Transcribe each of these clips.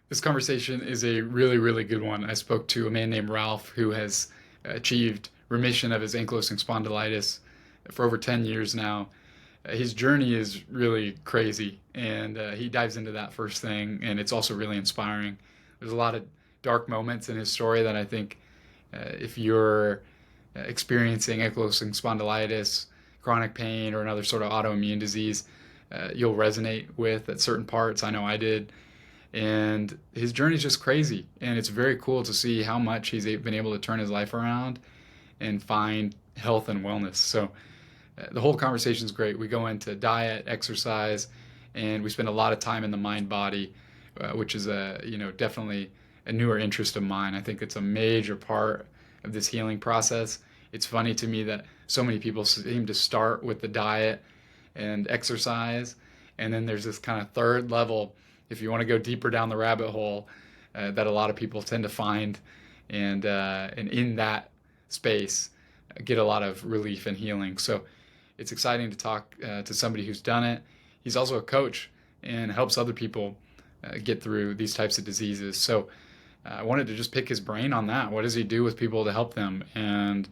This conversation is a really, really good one. I spoke to a man named Ralph who has achieved remission of his ankylosing spondylitis for over 10 years now. His journey is really crazy, and he dives into that first thing, and it's also really inspiring. There's a lot of dark moments in his story that I think if you're experiencing ankylosing spondylitis, chronic pain, or another sort of autoimmune disease, you'll resonate with at certain parts. I know I did. And his journey is just crazy, and it's very cool to see how much he's been able to turn his life around and find health and wellness. So the whole conversation is great. We go into diet, exercise, and we spend a lot of time in the mind body, which is a definitely a newer interest of mine. I think it's a major part of this healing process. It's funny to me that so many people seem to start with the diet and exercise, and then there's this kind of third level, if you want to go deeper down the rabbit hole, that a lot of people tend to find, and in that space get a lot of relief and healing. So it's exciting to talk to somebody who's done it. He's also a coach and helps other people get through these types of diseases. So I wanted to just pick his brain on that. What does he do with people to help them? And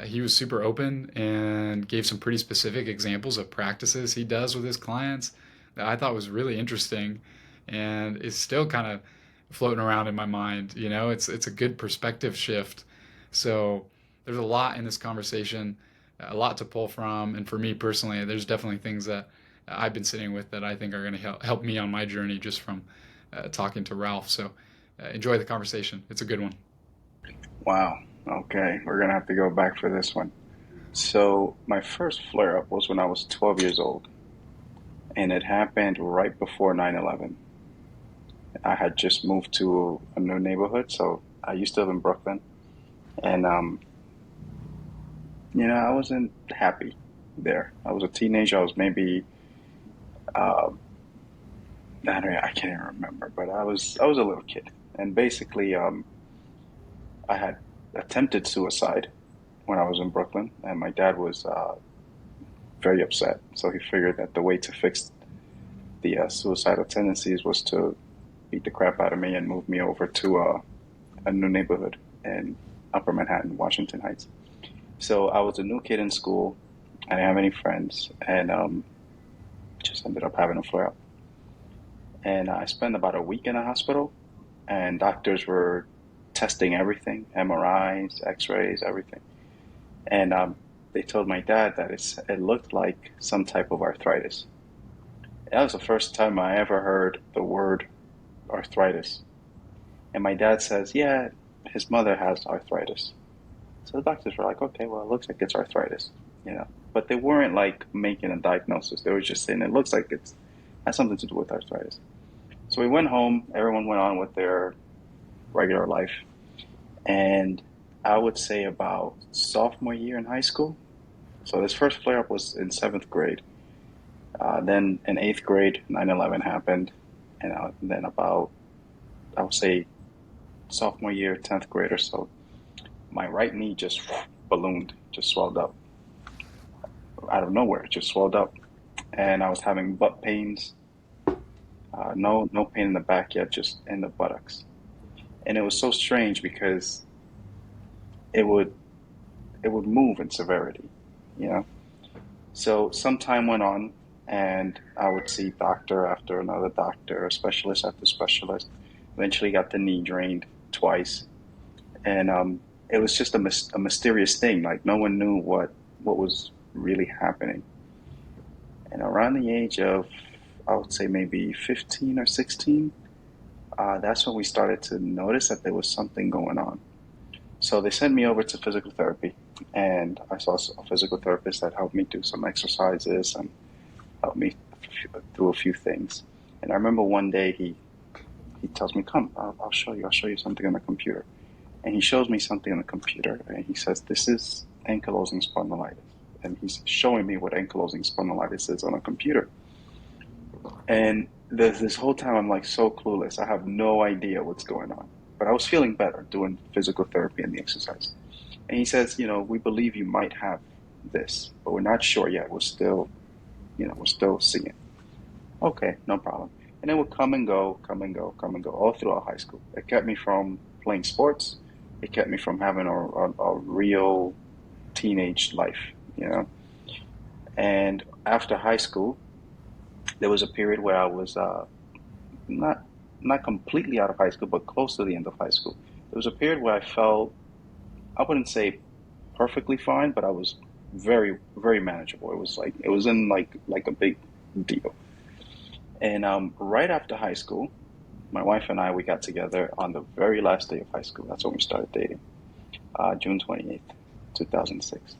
he was super open and gave some pretty specific examples of practices he does with his clients that I thought was really interesting, and is still kind of floating around in my mind. It's a good perspective shift. So there's a lot in this conversation, a lot to pull from, and for me personally, there's definitely things that I've been sitting with that I think are going to help me on my journey just from talking to Ralph. So enjoy the conversation. It's a good one. Wow. Okay, we're gonna have to go back for this one. So my first flare up was when I was 12 years old, and it happened right before 9/11. I had just moved to a new neighborhood, so I used to live in Brooklyn, and I wasn't happy there. I was a teenager. I was maybe uh, I can't even remember, but I was a little kid, and basically I had attempted suicide when I was in Brooklyn, and my dad was very upset. So he figured that the way to fix the suicidal tendencies was to beat the crap out of me and move me over to a new neighborhood in Upper Manhattan, Washington Heights. So I was a new kid in school. I didn't have any friends, and just ended up having a flare up. And I spent about a week in a hospital, and doctors were testing everything, MRIs, X-rays, everything. And they told my dad that it looked like some type of arthritis. That was the first time I ever heard the word arthritis. And my dad says, yeah, his mother has arthritis. So the doctors were like, okay, well, it looks like it's arthritis, you know. But they weren't like making a diagnosis. They were just saying it looks like it's has something to do with arthritis. So we went home. Everyone went on with their regular life. And I would say about sophomore year in high school. So this first flare up was in seventh grade. Then in eighth grade, 9/11 happened. And then about, I would say, sophomore year, 10th grade or so, my right knee just ballooned, just swelled up out of nowhere, it just swelled up. And I was having butt pains, no pain in the back yet, just in the buttocks. And it was so strange because it would it would move in severity, you know. So some time went on, and I would see doctor after another doctor, specialist after specialist. Eventually, got the knee drained twice, and it was just a mysterious thing. Like no one knew what was really happening. And around the age of, I would say maybe 15 or 16, that's when we started to notice that there was something going on. So they sent me over to physical therapy, and I saw a physical therapist that helped me do some exercises and helped me through a few things. And I remember one day he tells me, "Come, I'll show you. I'll show you something on the computer." And he shows me something on the computer, and he says, "This is ankylosing spondylitis." And he's showing me what ankylosing spondylitis is on a computer. And this whole time, I'm like so clueless. I have no idea what's going on. But I was feeling better doing physical therapy and the exercise. And he says, we believe you might have this, but we're not sure yet. We're still seeing. Okay, no problem. And it would come and go, come and go, come and go, all throughout high school. It kept me from playing sports. It kept me from having a real teenage life, you know. And after high school, there was a period where I was not not completely out of high school, but close to the end of high school. There was a period where I felt, I wouldn't say perfectly fine, but I was very, very manageable. It was like it was in like a big deal. And right after high school, my wife and I we got together on the very last day of high school. That's when we started dating, June 28th, 2006.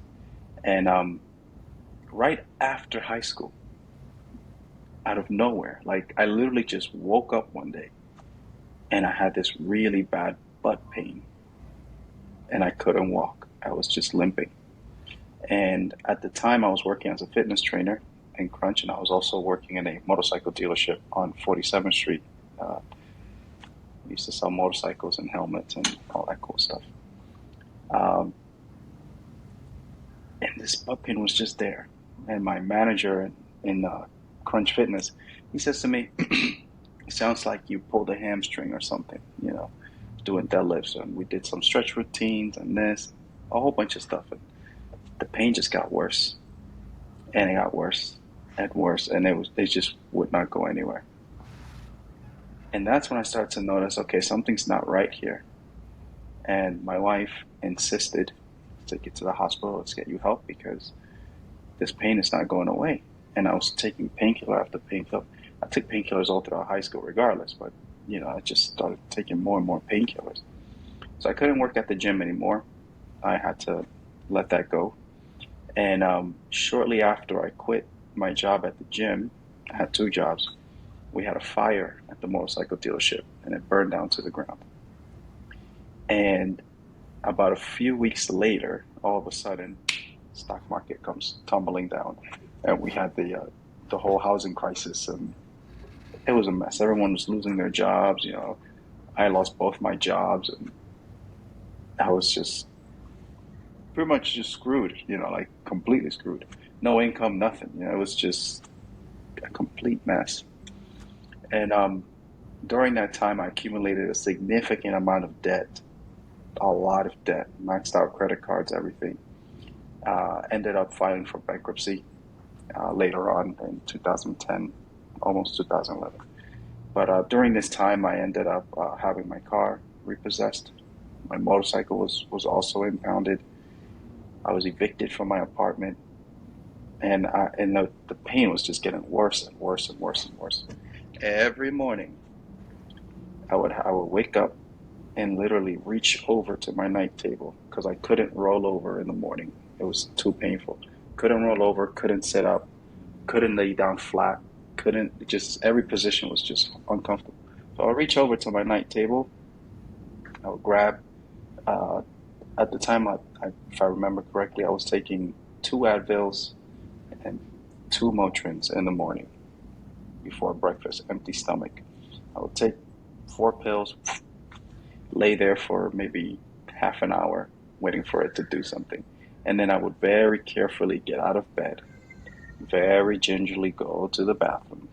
And right after high school, out of nowhere, like I literally just woke up one day and I had this really bad butt pain and I couldn't walk. I was just limping. And at the time, I was working as a fitness trainer in Crunch, and I was also working in a motorcycle dealership on 47th Street. We used to sell motorcycles and helmets and all that cool stuff. Um, and this butt pain was just there. And my manager in Crunch Fitness, he says to me, "It sounds like you pulled a hamstring or something, you know, doing deadlifts." And we did some stretch routines and this, a whole bunch of stuff. And the pain just got worse, and it got worse and worse, and it just would not go anywhere. And that's when I started to notice, okay, something's not right here. And my wife insisted to get to the hospital. Let's get you help because this pain is not going away. And I was taking painkiller after painkiller. I took painkillers all throughout high school, regardless. But you know, I just started taking more and more painkillers. So I couldn't work at the gym anymore. I had to let that go. And shortly after I quit my job at the gym, I had two jobs. We had a fire at the motorcycle dealership, and it burned down to the ground. And about a few weeks later, all of a sudden, stock market comes tumbling down, and we had the whole housing crisis, and it was a mess. Everyone was losing their jobs. You know, I lost both my jobs, and I was just pretty much just screwed. You know, like completely screwed. No income, nothing. You know, it was just a complete mess. And during that time, I accumulated a significant amount of debt, a lot of debt, maxed out credit cards, everything. Ended up filing for bankruptcy later on in 2010, almost 2011. But during this time, I ended up having my car repossessed. My motorcycle was also impounded. I was evicted from my apartment, and the pain was just getting worse and worse and worse and worse. Every morning, I would wake up and literally reach over to my night table because I couldn't roll over in the morning. It was too painful. Couldn't roll over, couldn't sit up, couldn't lay down flat, couldn't, just every position was just uncomfortable. So I'll reach over to my night table. I would grab, uh, at the time, if I remember correctly, I was taking two Advils and two Motrins in the morning before breakfast, empty stomach. I would take four pills, lay there for maybe half an hour, waiting for it to do something. And then I would very carefully get out of bed, very gingerly go to the bathroom,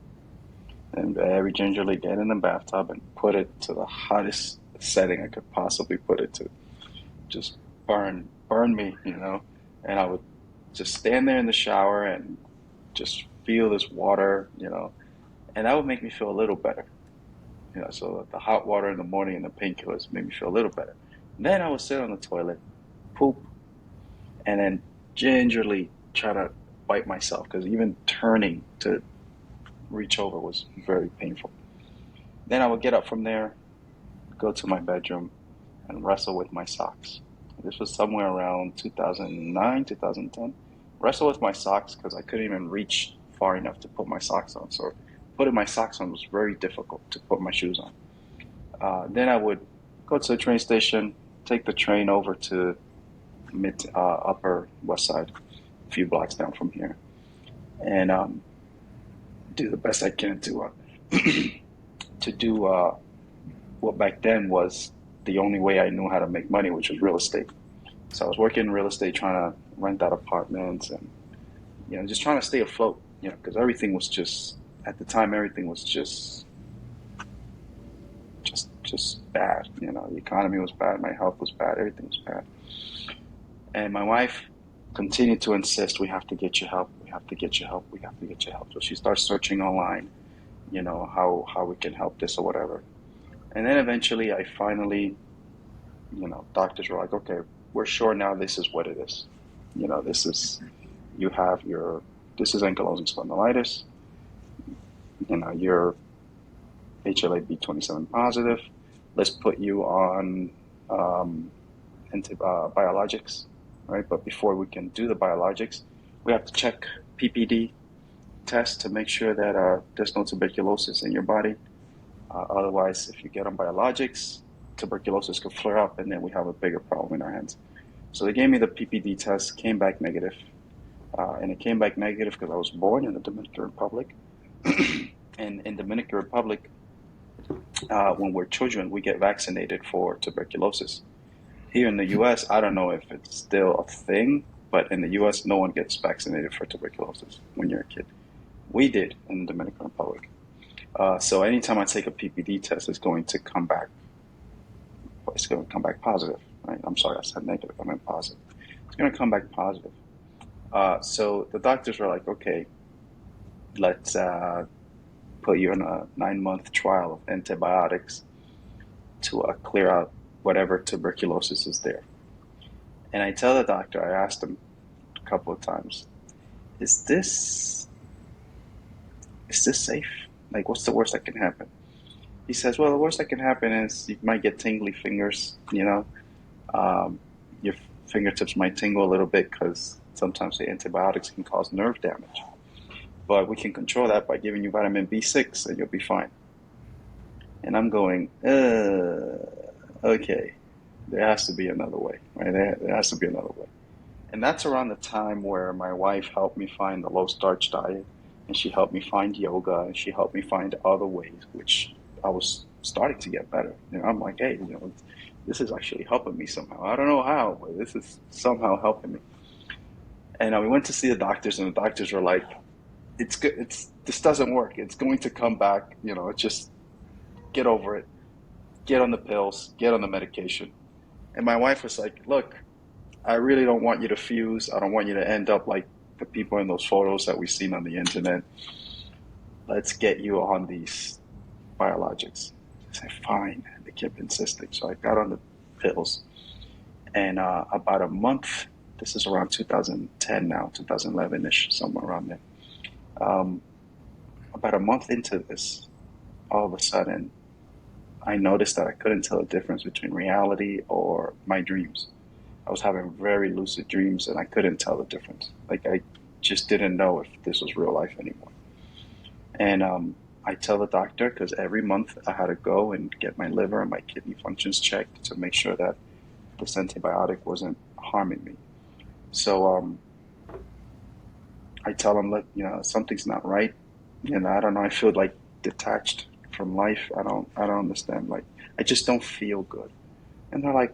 and very gingerly get in the bathtub and put it to the hottest setting I could possibly put it to. Just burn me, you know. And I would just stand there in the shower and just feel this water, you know, and that would make me feel a little better. You know, so the hot water in the morning and the painkillers made me feel a little better. Then I would sit on the toilet, poop, and then gingerly try to bite myself because even turning to reach over was very painful. Then I would get up from there, go to my bedroom, and wrestle with my socks. This was somewhere around 2009, 2010. Wrestle with my socks because I couldn't even reach far enough to put my socks on. So putting my socks on was very difficult to put my shoes on. Then I would go to the train station, take the train over to Upper West Side, a few blocks down from here, and do the best I can to to do what back then was the only way I knew how to make money, which was real estate. So I was working in real estate, trying to rent out apartments, and just trying to stay afloat. Because everything was just at the time, everything was just just bad. The economy was bad, my health was bad, everything was bad. And my wife continued to insist, we have to get you help, we have to get you help, we have to get you help. So she starts searching online, how we can help this or whatever. And then eventually I finally, doctors were like, okay, we're sure now this is what it is. This is, this is ankylosing spondylitis. You're HLA-B27 positive. Let's put you on biologics, right? But before we can do the biologics, we have to check PPD test to make sure that there's no tuberculosis in your body. Otherwise, if you get on biologics, tuberculosis could flare up, and then we have a bigger problem in our hands. So they gave me the PPD test, came back negative. And it came back negative because I was born in the Dominican Republic. And in Dominican Republic, when we're children, we get vaccinated for tuberculosis. Here in the U.S., I don't know if it's still a thing, but in the U.S., no one gets vaccinated for tuberculosis when you're a kid. We did in the Dominican Republic. So anytime I take a PPD test, it's going to come back positive. Right? I'm sorry, I said negative. I meant positive. It's going to come back positive. So the doctors were like, okay, let's put you in a 9-month trial of antibiotics to clear out whatever tuberculosis is there. And I tell the doctor, I asked him a couple of times, is this safe? Like, what's the worst that can happen? He says, well, the worst that can happen is you might get tingly fingers, your fingertips might tingle a little bit because sometimes the antibiotics can cause nerve damage. But we can control that by giving you vitamin B6 and you'll be fine. And I'm going, okay, there has to be another way, right? There has to be another way. And that's around the time where my wife helped me find the low-starch diet, and she helped me find yoga, and she helped me find other ways, which I was starting to get better. I'm like, hey, this is actually helping me somehow. I don't know how, but this is somehow helping me. And we went to see the doctors, and the doctors were like, it's good. This doesn't work. It's going to come back. Just get over it. Get on the pills. Get on the medication. And my wife was like, look, I really don't want you to fuse. I don't want you to end up like the people in those photos that we've seen on the internet. Let's get you on these biologics. I said, fine. They kept insisting. So I got on the pills. And about a month, this is around 2010 now, 2011-ish, somewhere around there. About a month into this, all of a sudden, I noticed that I couldn't tell the difference between reality or my dreams. I was having very lucid dreams, and I couldn't tell the difference. Like, I just didn't know if this was real life anymore. And I tell the doctor, because every month I had to go and get my liver and my kidney functions checked to make sure that this antibiotic wasn't harming me. So I tell him, look, something's not right. I don't know. I feel like detached from life. I don't understand. Like, I just don't feel good. And they're like,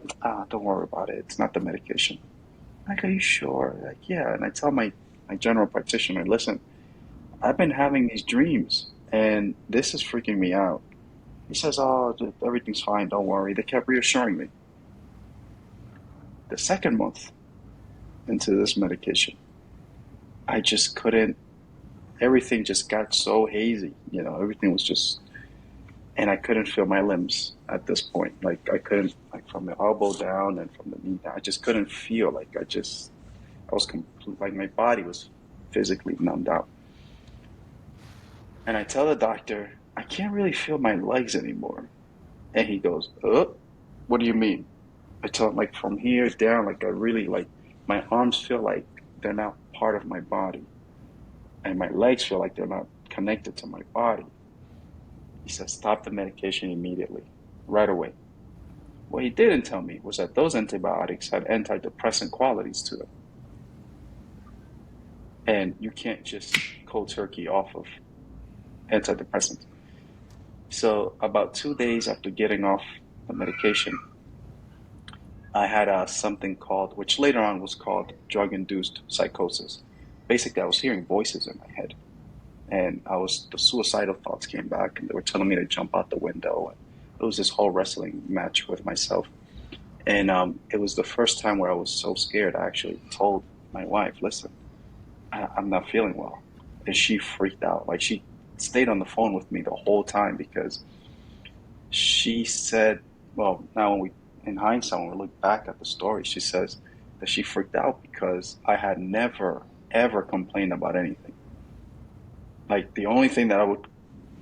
don't worry about it. It's not the medication. I'm like, are you sure? Like, yeah. And I tell my general practitioner, listen, I've been having these dreams, and this is freaking me out. He says, oh, everything's fine. Don't worry. They kept reassuring me. The second month into this medication, I just couldn't, everything just got so hazy. Everything was just, and I couldn't feel my limbs at this point. Like, I couldn't, like, from the elbow down and from the knee down, I just couldn't feel. Like, I was complete, like, my body was physically numbed out. And I tell the doctor, I can't really feel my legs anymore. And he goes, what do you mean? I tell him, like, from here down, like, I really, like, my arms feel like they're not part of my body. And my legs feel like they're not connected to my body. He said, stop the medication immediately, right away. What he didn't tell me was that those antibiotics had antidepressant qualities to them. And you can't just cold turkey off of antidepressants. So about 2 days after getting off the medication, I had something called, which later on was called drug-induced psychosis. Basically, I was hearing voices in my head. And the suicidal thoughts came back, and they were telling me to jump out the window. And It was this whole wrestling match with myself. And it was the first time where I was so scared. I actually told my wife, listen, I'm not feeling well. And she freaked out. Like, she stayed on the phone with me the whole time because she said, well, now when we, in hindsight, when we look back at the story, she says that she freaked out because I had never, ever complained about anything. Like, the only thing that I would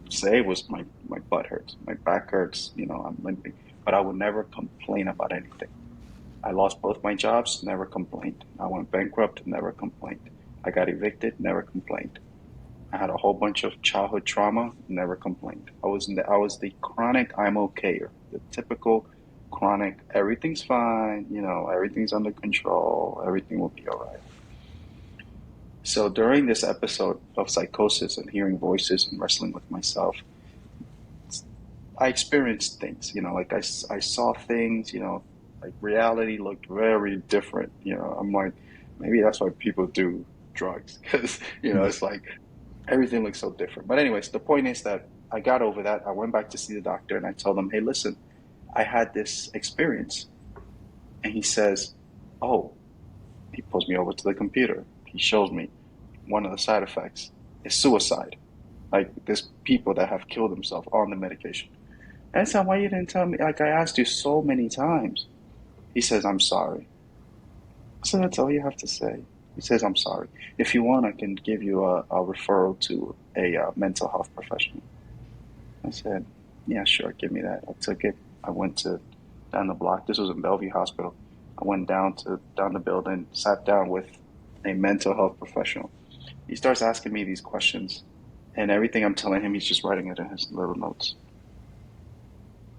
say was my butt hurts, my back hurts, I'm limping, but I would never complain about anything. I lost both my jobs, never complained. I went bankrupt, never complained. I got evicted, never complained. I had a whole bunch of childhood trauma, never complained. I was the chronic I'm okayer, the typical chronic everything's fine, everything's under control, everything will be all right. So during this episode of psychosis and hearing voices and wrestling with myself, I experienced things, like I saw things, like reality looked very different. I'm like, maybe that's why people do drugs because, it's like everything looks so different. But anyways, the point is that I got over that. I went back to see the doctor and I told him, hey, listen, I had this experience. And he says, oh, he pulls me over to the computer. He shows me one of the side effects is suicide. Like, there's people that have killed themselves on the medication. And I said, why you didn't tell me? Like, I asked you so many times. He says, I'm sorry. I said, that's all you have to say. He says, I'm sorry. If you want, I can give you a referral to a mental health professional. I said, yeah, sure, give me that. I took it. I went down the block. This was in Bellevue Hospital. I went down the building, sat down with a mental health professional. He starts asking me these questions, and everything I'm telling him, he's just writing it in his little notes.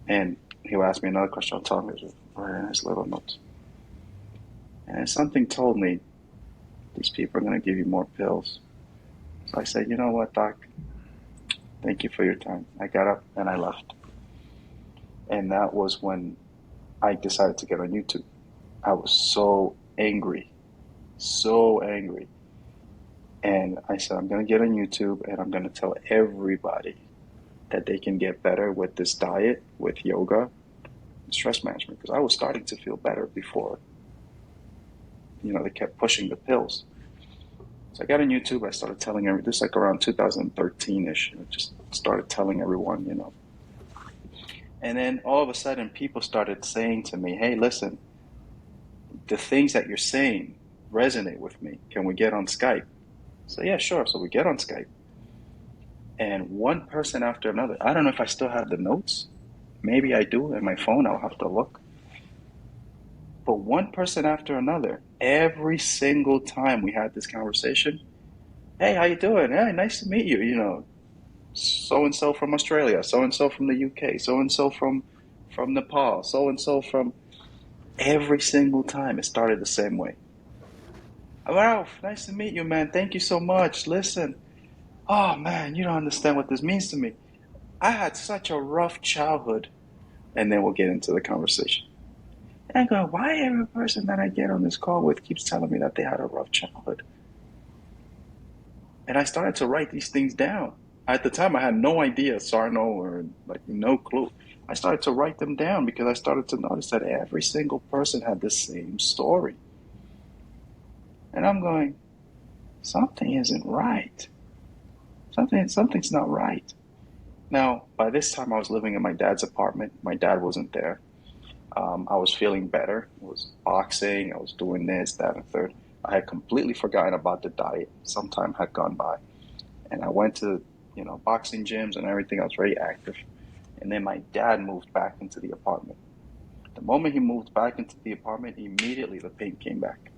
And he'll ask me another question. I'll tell him he's writing in his little notes. And something told me, these people are going to give you more pills. So I said, you know what, doc? Thank you for your time. I got up and I left. And that was when I decided to get on YouTube. I was so angry. So angry. And I said, I'm going to get on YouTube and I'm going to tell everybody that they can get better with this diet, with yoga, and stress management. Because I was starting to feel better before, they kept pushing the pills. So I got on YouTube. I started telling everyone, this like around 2013-ish. I just started telling everyone, And then all of a sudden, people started saying to me, hey, listen, the things that you're saying resonate with me. Can we get on Skype? So yeah, sure. So we get on Skype. And one person after another, I don't know if I still have the notes. Maybe I do in my phone. I'll have to look. But one person after another, every single time we had this conversation, hey, how you doing? Hey, nice to meet you. So-and-so from Australia, so-and-so from the UK, so-and-so from Nepal, so-and-so from... Every single time it started the same way. Ralph, nice to meet you, man. Thank you so much. Listen, oh, man, you don't understand what this means to me. I had such a rough childhood. And then we'll get into the conversation. And I go, why every person that I get on this call with keeps telling me that they had a rough childhood? And I started to write these things down. At the time, I had no idea, Sarno, or like no clue. I started to write them down because I started to notice that every single person had the same story. And I'm going, something isn't right. Something's not right. Now, by this time, I was living in my dad's apartment. My dad wasn't there. I was feeling better. I was boxing. I was doing this, that, and third. I had completely forgotten about the diet. Some time had gone by. And I went to, boxing gyms and everything. I was very active. And then my dad moved back into the apartment. The moment he moved back into the apartment, immediately the pain came back.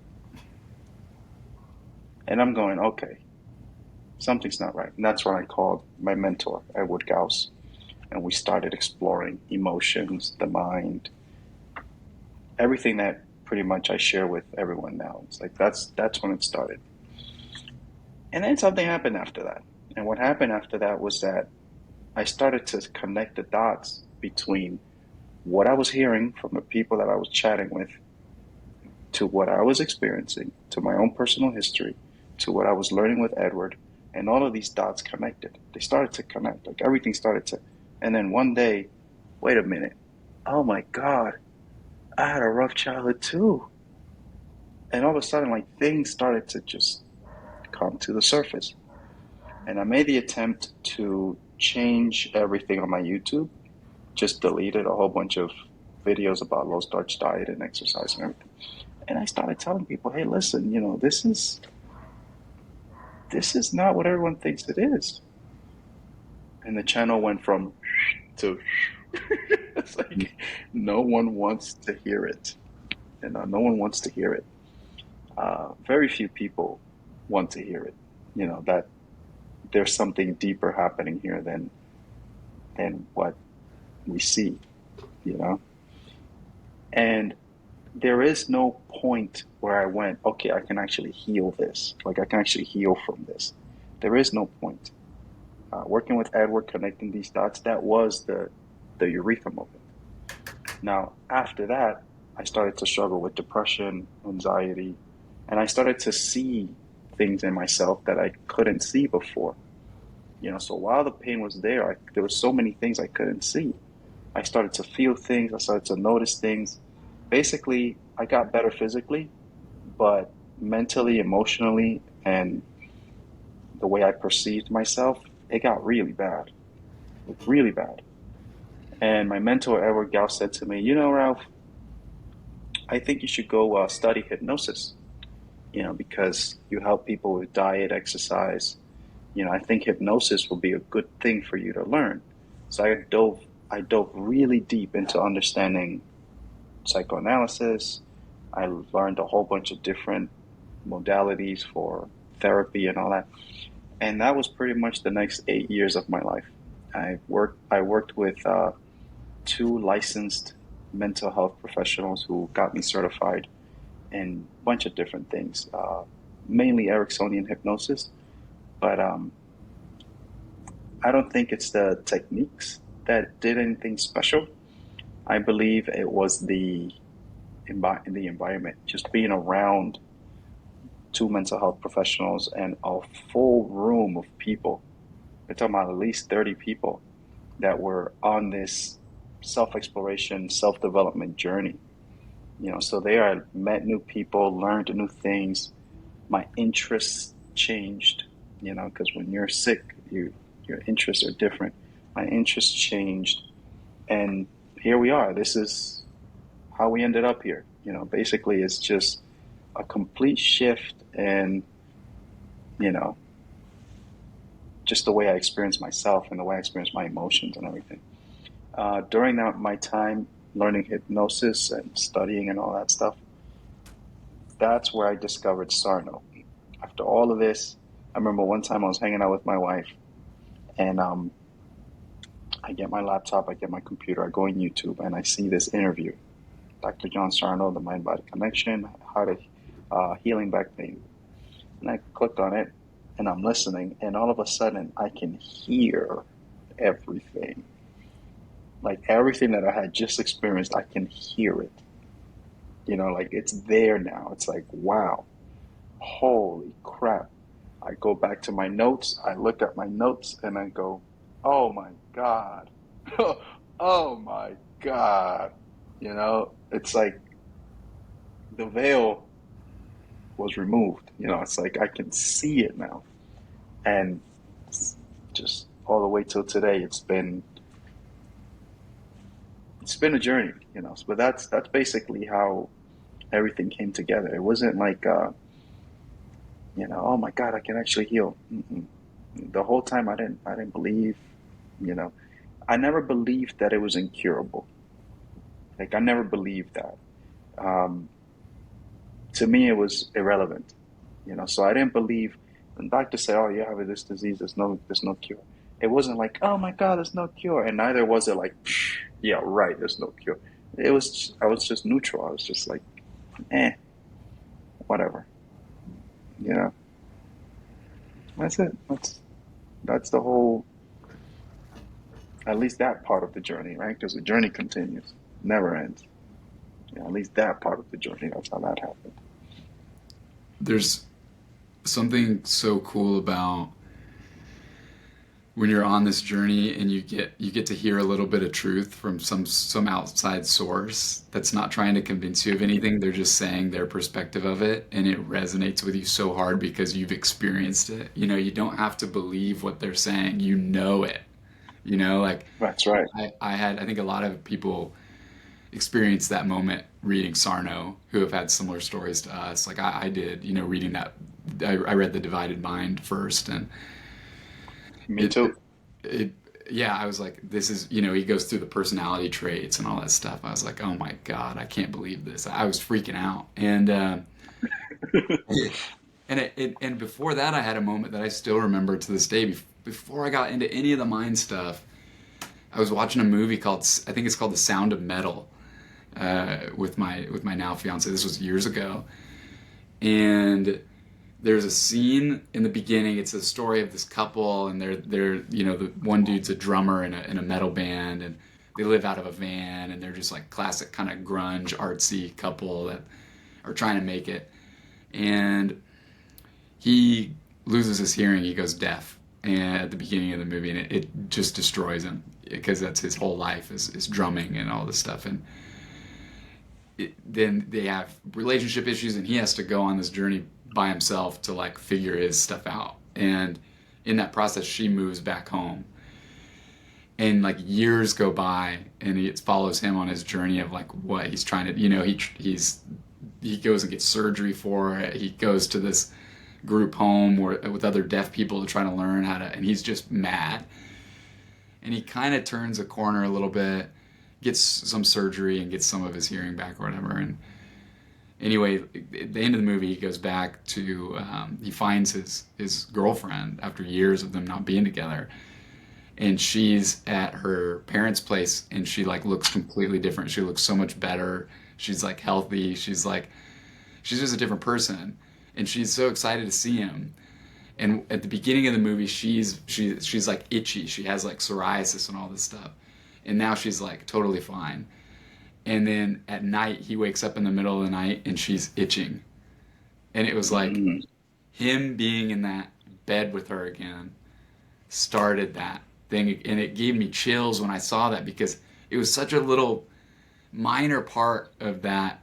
And I'm going, okay, something's not right. And that's when I called my mentor, Edward Gauss. And we started exploring emotions, the mind, everything that pretty much I share with everyone now. It's like that's when it started. And then something happened after that. And what happened after that was that I started to connect the dots between what I was hearing from the people that I was chatting with to what I was experiencing, to my own personal history, to what I was learning with Edward, and all of these dots connected. They started to connect, like everything started to. And then one day, wait a minute. Oh my God, I had a rough childhood too. And all of a sudden, like things started to just come to the surface. And I made the attempt to change everything on my YouTube, just deleted a whole bunch of videos about low starch diet and exercise and everything. And I started telling people, hey, listen, this is not what everyone thinks it is. And the channel went from to it's like no one wants to hear it. And no one wants to hear it. Very few people want to hear it. That there's something deeper happening here than what we see. You know, and there is no point where I went, okay, I can actually heal this. Like I can actually heal from this. There is no point. Working with Edward, connecting these dots, that was the eureka moment. Now, after that, I started to struggle with depression, anxiety, and I started to see things in myself that I couldn't see before. So while the pain was there, there were so many things I couldn't see. I started to feel things, I started to notice things. Basically, I got better physically, but mentally, emotionally, and the way I perceived myself, it got really bad, really bad. And my mentor, Edward Gao, said to me, Ralph, I think you should go study hypnosis, because you help people with diet, exercise. I think hypnosis will be a good thing for you to learn. So I dove really deep into understanding psychoanalysis. I learned a whole bunch of different modalities for therapy and all that. And that was pretty much the next 8 years of my life. I worked with two licensed mental health professionals who got me certified in a bunch of different things, mainly Ericksonian hypnosis. But I don't think it's the techniques that did anything special. I believe it was the environment, just being around two mental health professionals and a full room of people. We're talking about at least 30 people that were on this self exploration, self development journey. So there I met new people, learned new things. My interests changed, because when you're sick, your interests are different. My interests changed, and here we are. This is how we ended up here. Basically, it's just a complete shift in, you know, just the way I experience myself and the way I experience my emotions and everything. During my time learning hypnosis and studying and all that stuff, that's where I discovered Sarno. After all of this, I remember one time I was hanging out with my wife, and I get my laptop, I get my computer, I go on YouTube, and I see this interview. Dr. John Sarno, The Mind-Body Connection, How to Healing Back Pain. And I clicked on it, and I'm listening, and all of a sudden, I can hear everything. Like everything that I had just experienced, I can hear it. Like it's there now. It's like, wow, holy crap. I go back to my notes, I look at my notes, and I go, oh my God. Oh my God. It's like the veil was removed. It's like I can see it now. And just all the way till today, it's been a journey, But that's basically how everything came together. It wasn't like oh my God, I can actually heal. Mm-mm. The whole time I didn't believe, you know, I never believed that it was incurable. Like I never believed that. Um, to me, it was irrelevant, So I didn't believe when doctors say, "Oh, you have this disease. There's no cure." It wasn't like, "Oh my God, there's no cure," and neither was it like, "Psh, yeah, right, there's no cure." I was just neutral. I was just like, eh, whatever, you know. That's it. That's the whole, at least that part of the journey, right? Because the journey continues, never ends. At least that part of the journey. That's how that happened. There's something so cool about when you're on this journey and you get to hear a little bit of truth from some outside source that's not trying to convince you of anything. They're just saying their perspective of it, and it resonates with you so hard because you've experienced it. You don't have to believe what they're saying. You know it. Like That's right. I think a lot of people experience that moment reading Sarno who have had similar stories to us. Like I did, reading that. I read The Divided Mind first, and Me it, too. it yeah, I was like, this is, he goes through the personality traits and all that stuff. I was like, oh my God, I can't believe this. I was freaking out. And before that, I had a moment that I still remember to this day. Before I got into any of the mind stuff, I was watching a movie called, I think it's called The Sound of Metal, with my now fiance. This was years ago, and there's a scene in the beginning. It's a story of this couple, and they're the one dude's a drummer in a metal band, and they live out of a van, and they're just like classic kind of grunge artsy couple that are trying to make it. And he loses his hearing. He goes deaf, and at the beginning of the movie, and it just destroys him because that's his whole life is drumming and all this stuff. And then they have relationship issues, and he has to go on this journey by himself to like figure his stuff out. And in that process, she moves back home, and like years go by, and it follows him on his journey of like what he's trying to, he goes and gets surgery for it. He goes to this group home with other deaf people to try to learn how to, and he's just mad. And he kind of turns a corner a little bit, gets some surgery, and gets some of his hearing back or whatever. And anyway, at the end of the movie, he goes back to, he finds his girlfriend after years of them not being together. And she's at her parents' place, and she like looks completely different. She looks so much better. She's like healthy. She's just a different person. And she's so excited to see him. And at the beginning of the movie, she's like itchy. She has like psoriasis and all this stuff. And now she's like totally fine. And then at night, he wakes up in the middle of the night and she's itching. And it was like Mm, him being in that bed with her again started that thing. And it gave me chills when I saw that because it was such a little minor part of that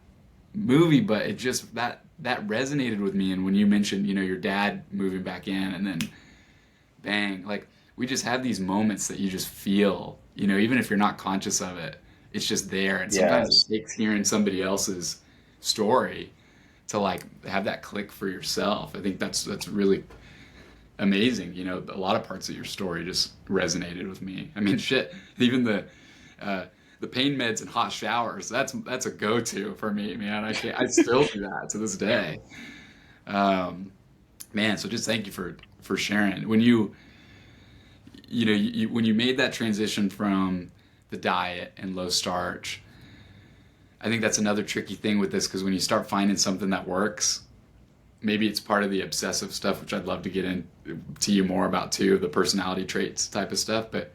movie, but it just, that resonated with me. And when you mentioned, your dad moving back in and then bang, like we just have these moments that you just feel, even if you're not conscious of it, it's just there. And sometimes yes. it takes hearing somebody else's story to like have that click for yourself. I think that's really amazing. A lot of parts of your story just resonated with me. I mean, shit, even the pain meds and hot showers, that's a go-to for me, man. I still do that to this day. Um, Man, so just thank you for sharing. When when you made that transition from the diet and low starch, I think that's another tricky thing with this because when you start finding something that works, maybe it's part of the obsessive stuff, which I'd love to get into you more about too, the personality traits type of stuff. But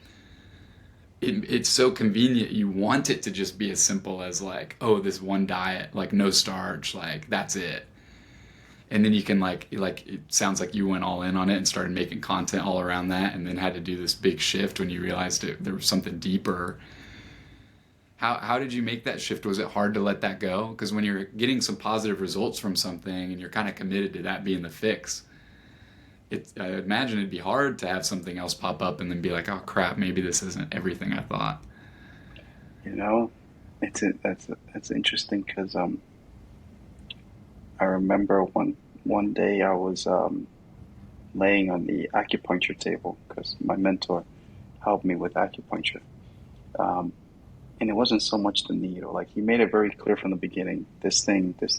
it's so convenient. You want it to just be as simple as like, oh, this one diet, like no starch, like that's it. And then you can like it sounds like you went all in on it and started making content all around that, and then had to do this big shift when you realized there was something deeper. How did you make that shift? Was it hard to let that go? Because when you're getting some positive results from something and you're kind of committed to that being the fix, I imagine it'd be hard to have something else pop up and then be like, oh crap, maybe this isn't everything I thought. You know, that's interesting because I remember one day I was laying on the acupuncture table because my mentor helped me with acupuncture. Um, and it wasn't so much the needle. Like he made it very clear from the beginning, this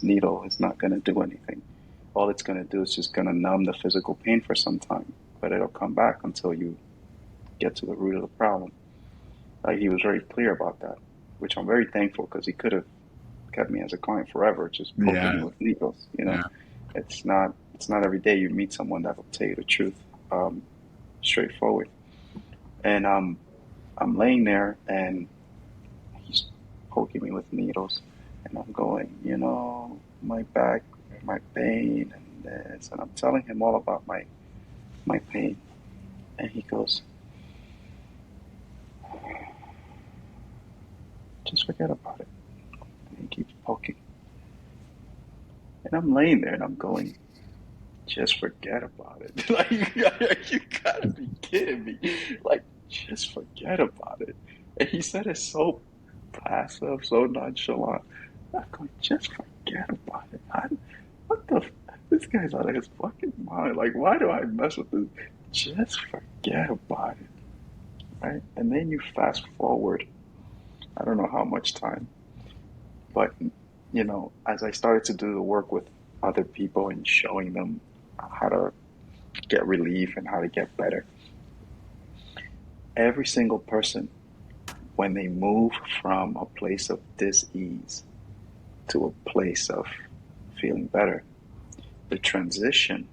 needle is not going to do anything. All it's going to do is just going to numb the physical pain for some time, but it'll come back until you get to the root of the problem. Like he was very clear about that, which I'm very thankful because he could have kept me as a client forever, just poking me Yeah, with needles. yeah. It's not every day you meet someone that will tell you the truth, um, straightforward. And I'm laying there and he's poking me with needles, and I'm going, my back, my pain, and this, and I'm telling him all about my pain, and he goes, just forget about it. And he keeps poking. And I'm laying there and I'm going, just forget about it. Like, you gotta be kidding me. Like, just forget about it. And he said it so passive, so nonchalant. I'm going, just forget about it. What the? This guy's out of his fucking mind. Like, why do I mess with this? Just forget about it, right? And then you fast forward, I don't know how much time, but, as I started to do the work with other people and showing them how to get relief and how to get better, every single person, when they move from a place of dis-ease to a place of feeling better, the transition,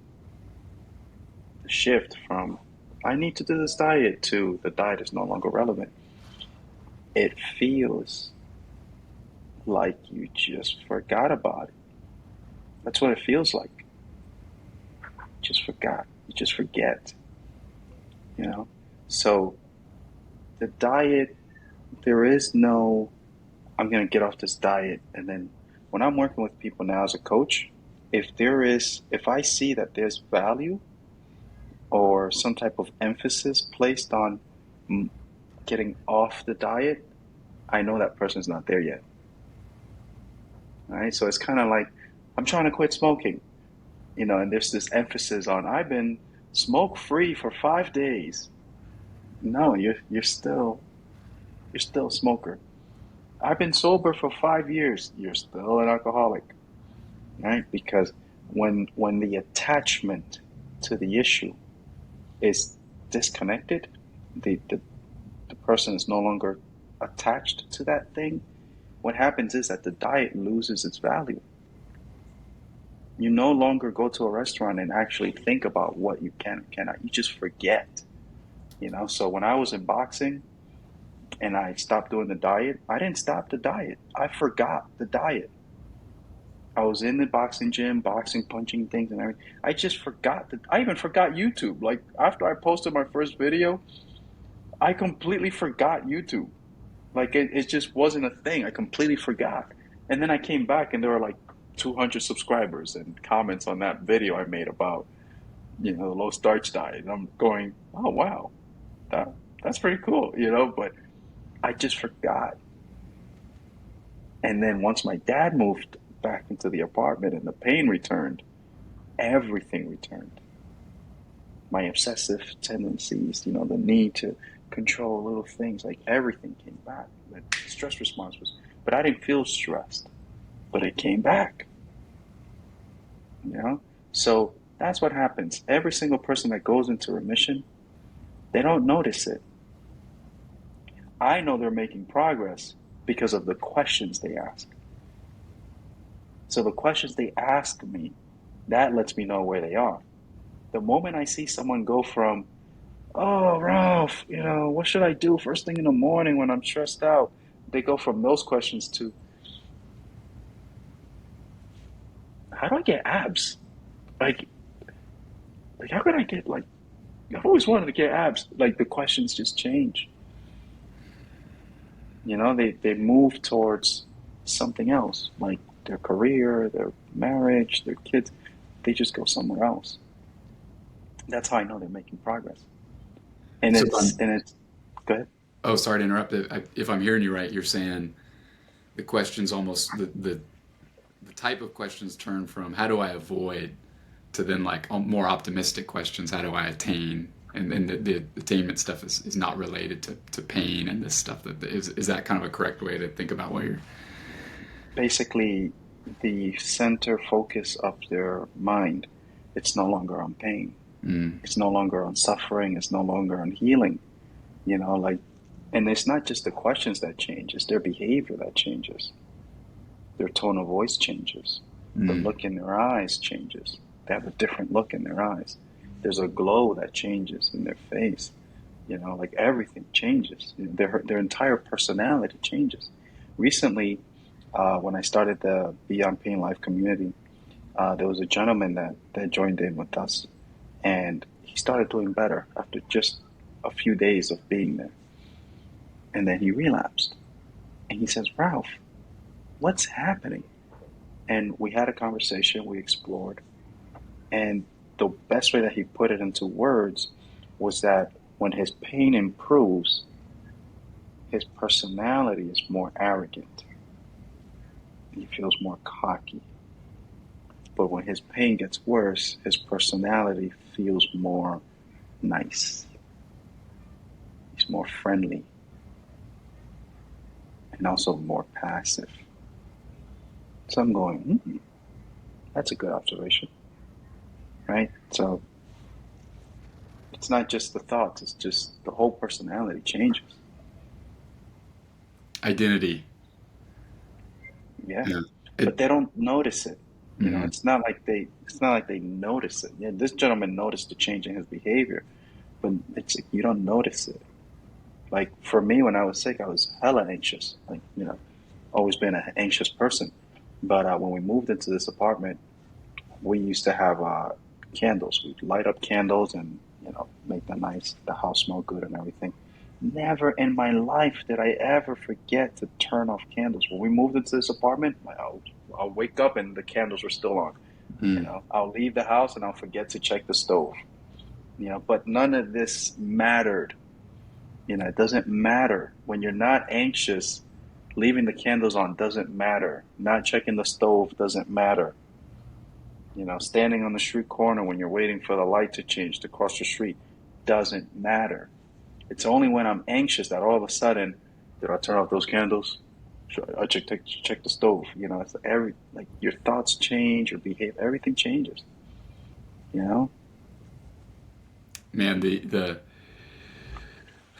the shift from I need to do this diet to the diet is no longer relevant, it feels like you just forgot about it. That's what it feels like. Just forgot. You just forget. So the diet, there is no, I'm going to get off this diet. And then when I'm working with people now as a coach, if I see that there's value or some type of emphasis placed on getting off the diet, I know that person's not there yet. All right. So it's kind of like, I'm trying to quit smoking, and there's this emphasis on, I've been smoke free for 5 days. No, you're still a smoker. I've been sober for 5 years. You're still an alcoholic, right? Because when the attachment to the issue is disconnected, the person is no longer attached to that thing. What happens is that the diet loses its value. You no longer go to a restaurant and actually think about what you can and cannot. You just forget. So when I was in boxing and I stopped doing the diet, I didn't stop the diet. I forgot the diet. I was in the boxing gym, boxing, punching things and everything. I just forgot that. I even forgot YouTube. Like, after I posted my first video, I completely forgot YouTube. Like, it just wasn't a thing. I completely forgot. And then I came back and there were like 200 subscribers and comments on that video I made about, the low starch diet. And I'm going, oh, wow, that's pretty cool, but I just forgot. And then once my dad moved back into the apartment and the pain returned, everything returned. My obsessive tendencies, the need to control little things, like everything came back. The stress response was, but I didn't feel stressed, but it came back. So that's what happens. Every single person that goes into remission, they don't notice it. I know they're making progress because of the questions they ask. So the questions they ask me, that lets me know where they are. The moment I see someone go from, oh, Ralph, what should I do first thing in the morning when I'm stressed out? They go from those questions to, how do I get abs? Like how can I get, I've always wanted to get abs. Like, the questions just change. They move towards something else, like their career, their marriage, their kids. They just go somewhere else. That's how I know they're making progress. And So it's go ahead. oh, sorry to interrupt. If I'm hearing you right, you're saying the questions almost the type of questions turn from how do I avoid to then like more optimistic questions, how do I attain? And the attainment stuff is not related to pain and this stuff. Is that kind of a correct way to think about what you're... Basically, the center focus of their mind, it's no longer on pain. It's no longer on suffering. It's no longer on healing. And it's not just the questions that change, it's their behavior that changes. Their tone of voice changes. The look in their eyes changes. They have a different look in their eyes. There's a glow that changes in their face. Like, everything changes. Their entire personality changes. Recently, when I started the Beyond Pain Life community, there was a gentleman that joined in with us, and he started doing better after just a few days of being there. And then he relapsed. And he says, Ralph, what's happening? And we had a conversation, we explored. And the best way that he put it into words was that when his pain improves, his personality is more arrogant. He feels more cocky. But when his pain gets worse, his personality feels more nice. He's more friendly and also more passive. So I'm going, that's a good observation, right? So it's not just the thoughts, it's just the whole personality changes. Identity. Yeah. Yeah. But It, they don't notice it. mhm. It's not like they notice it. Yeah, this gentleman noticed the change in his behavior, but it's you don't notice it. Like for me, when I was sick, I was hella anxious. Like always been an anxious person. But when we moved into this apartment, we used to have candles. We'd light up candles and make the house smell good and everything. Never in my life did I ever forget to turn off candles. When we moved into this apartment, I'll wake up and the candles were still on. Mm. I'll leave the house and I'll forget to check the stove. But none of this mattered. It doesn't matter when you're not anxious. Leaving the candles on doesn't matter. Not checking the stove doesn't matter. Standing on the street corner when you're waiting for the light to change to cross the street doesn't matter. It's only when I'm anxious that all of a sudden, did I turn off those candles? Should I check the stove. It's like your thoughts change, your behavior, everything changes. You know, Man,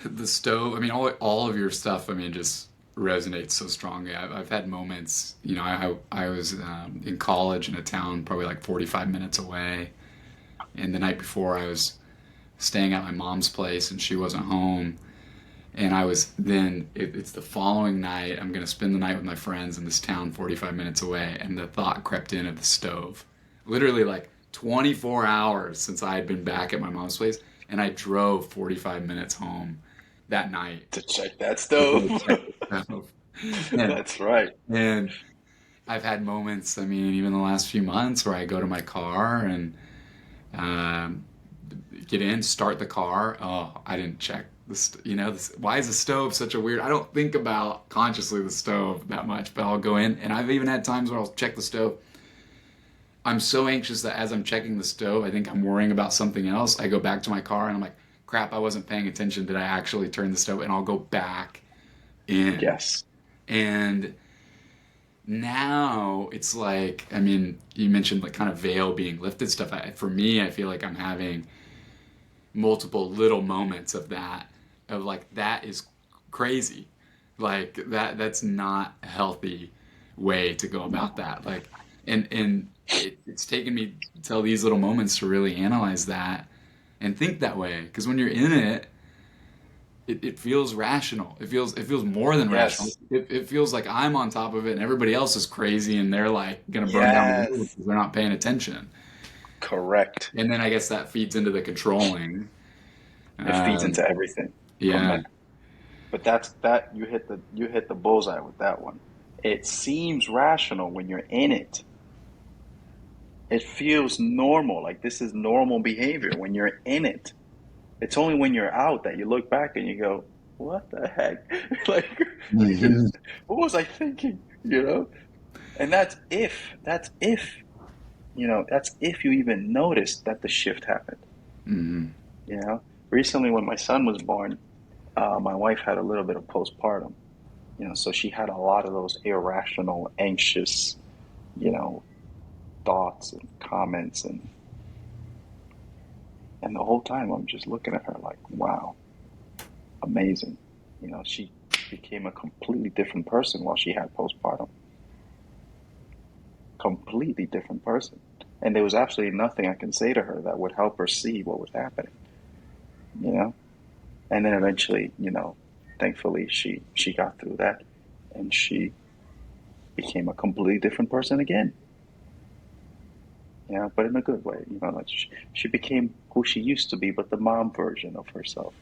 the stove. I mean, all of your stuff. I mean, just resonates so strongly. I've had moments. I was in college in a town probably like 45 minutes away, and the night before I was staying at my mom's place and she wasn't home. And I was then, it's the following night, I'm going to spend the night with my friends in this town 45 minutes away. And the thought crept in of the stove. Literally like 24 hours since I had been back at my mom's place. And I drove 45 minutes home that night to check that to stove. go check the stove. And, That's right. and I've had moments, I mean, even the last few months where I go to my car and um, get in, start the car. Oh, I didn't check why is the stove such a weird? I don't think about consciously the stove that much, but I'll go in, and I've even had times where I'll check the stove. I'm so anxious that as I'm checking the stove, I think I'm worrying about something else. I go back to my car and I'm like, crap, I wasn't paying attention. Did I actually turn the stove? And I'll go back in. Yes. And now it's like, I mean, you mentioned like kind of veil being lifted stuff. For me, I feel like I'm having multiple little moments of that, of like, that is crazy. Like that's not a healthy way to go about that. Like, and it's taken me till these little moments to really analyze that and think that way. Because when you're in it, it feels rational. It feels more than rational. Yes. It feels like I'm on top of it and everybody else is crazy and they're like gonna burn down the world Yes. because they're not paying attention. Correct. And then I guess that feeds into the controlling. It feeds Um, into everything from yeah. there. But that you hit the bullseye with that one. It seems rational when you're in it. It feels normal, like this is normal behavior when you're in it. It's only when you're out that you look back and you go, "What the heck? Like, Mhm. what was I thinking?" And that's if you even noticed that the shift happened. Mhm. Recently when my son was born, my wife had a little bit of postpartum. So she had a lot of those irrational, anxious, you know, thoughts and comments, and the whole time I'm just looking at her like, wow, amazing. She became a completely different person while she had postpartum. Completely different person. And there was absolutely nothing I can say to her that would help her see what was happening, you know? And then eventually, thankfully she got through that and she became a completely different person again. But in a good way, like she became who she used to be, but the mom version of herself,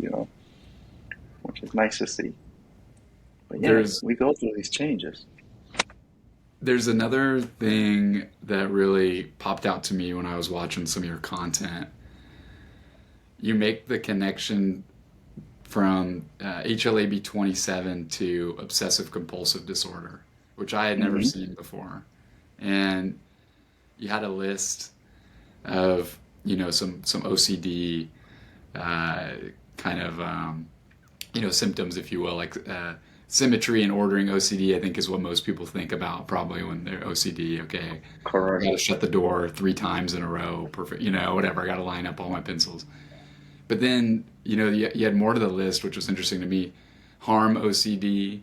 which is nice to see. But yeah, There's we go through these changes. there's another thing that really popped out to me when I was watching some of your content. You make the connection from HLAB 27 to obsessive compulsive disorder, which I had never Hmm. seen before. And you had a list of, some OCD uh, kind of, symptoms, if you will, like symmetry and ordering OCD, I think is what most people think about probably when they're OCD. Okay, I Correct. gotta shut the door 3 times in a row, perfect, whatever, I gotta line up all my pencils. But then, you had more to the list, which was interesting to me. Harm OCD,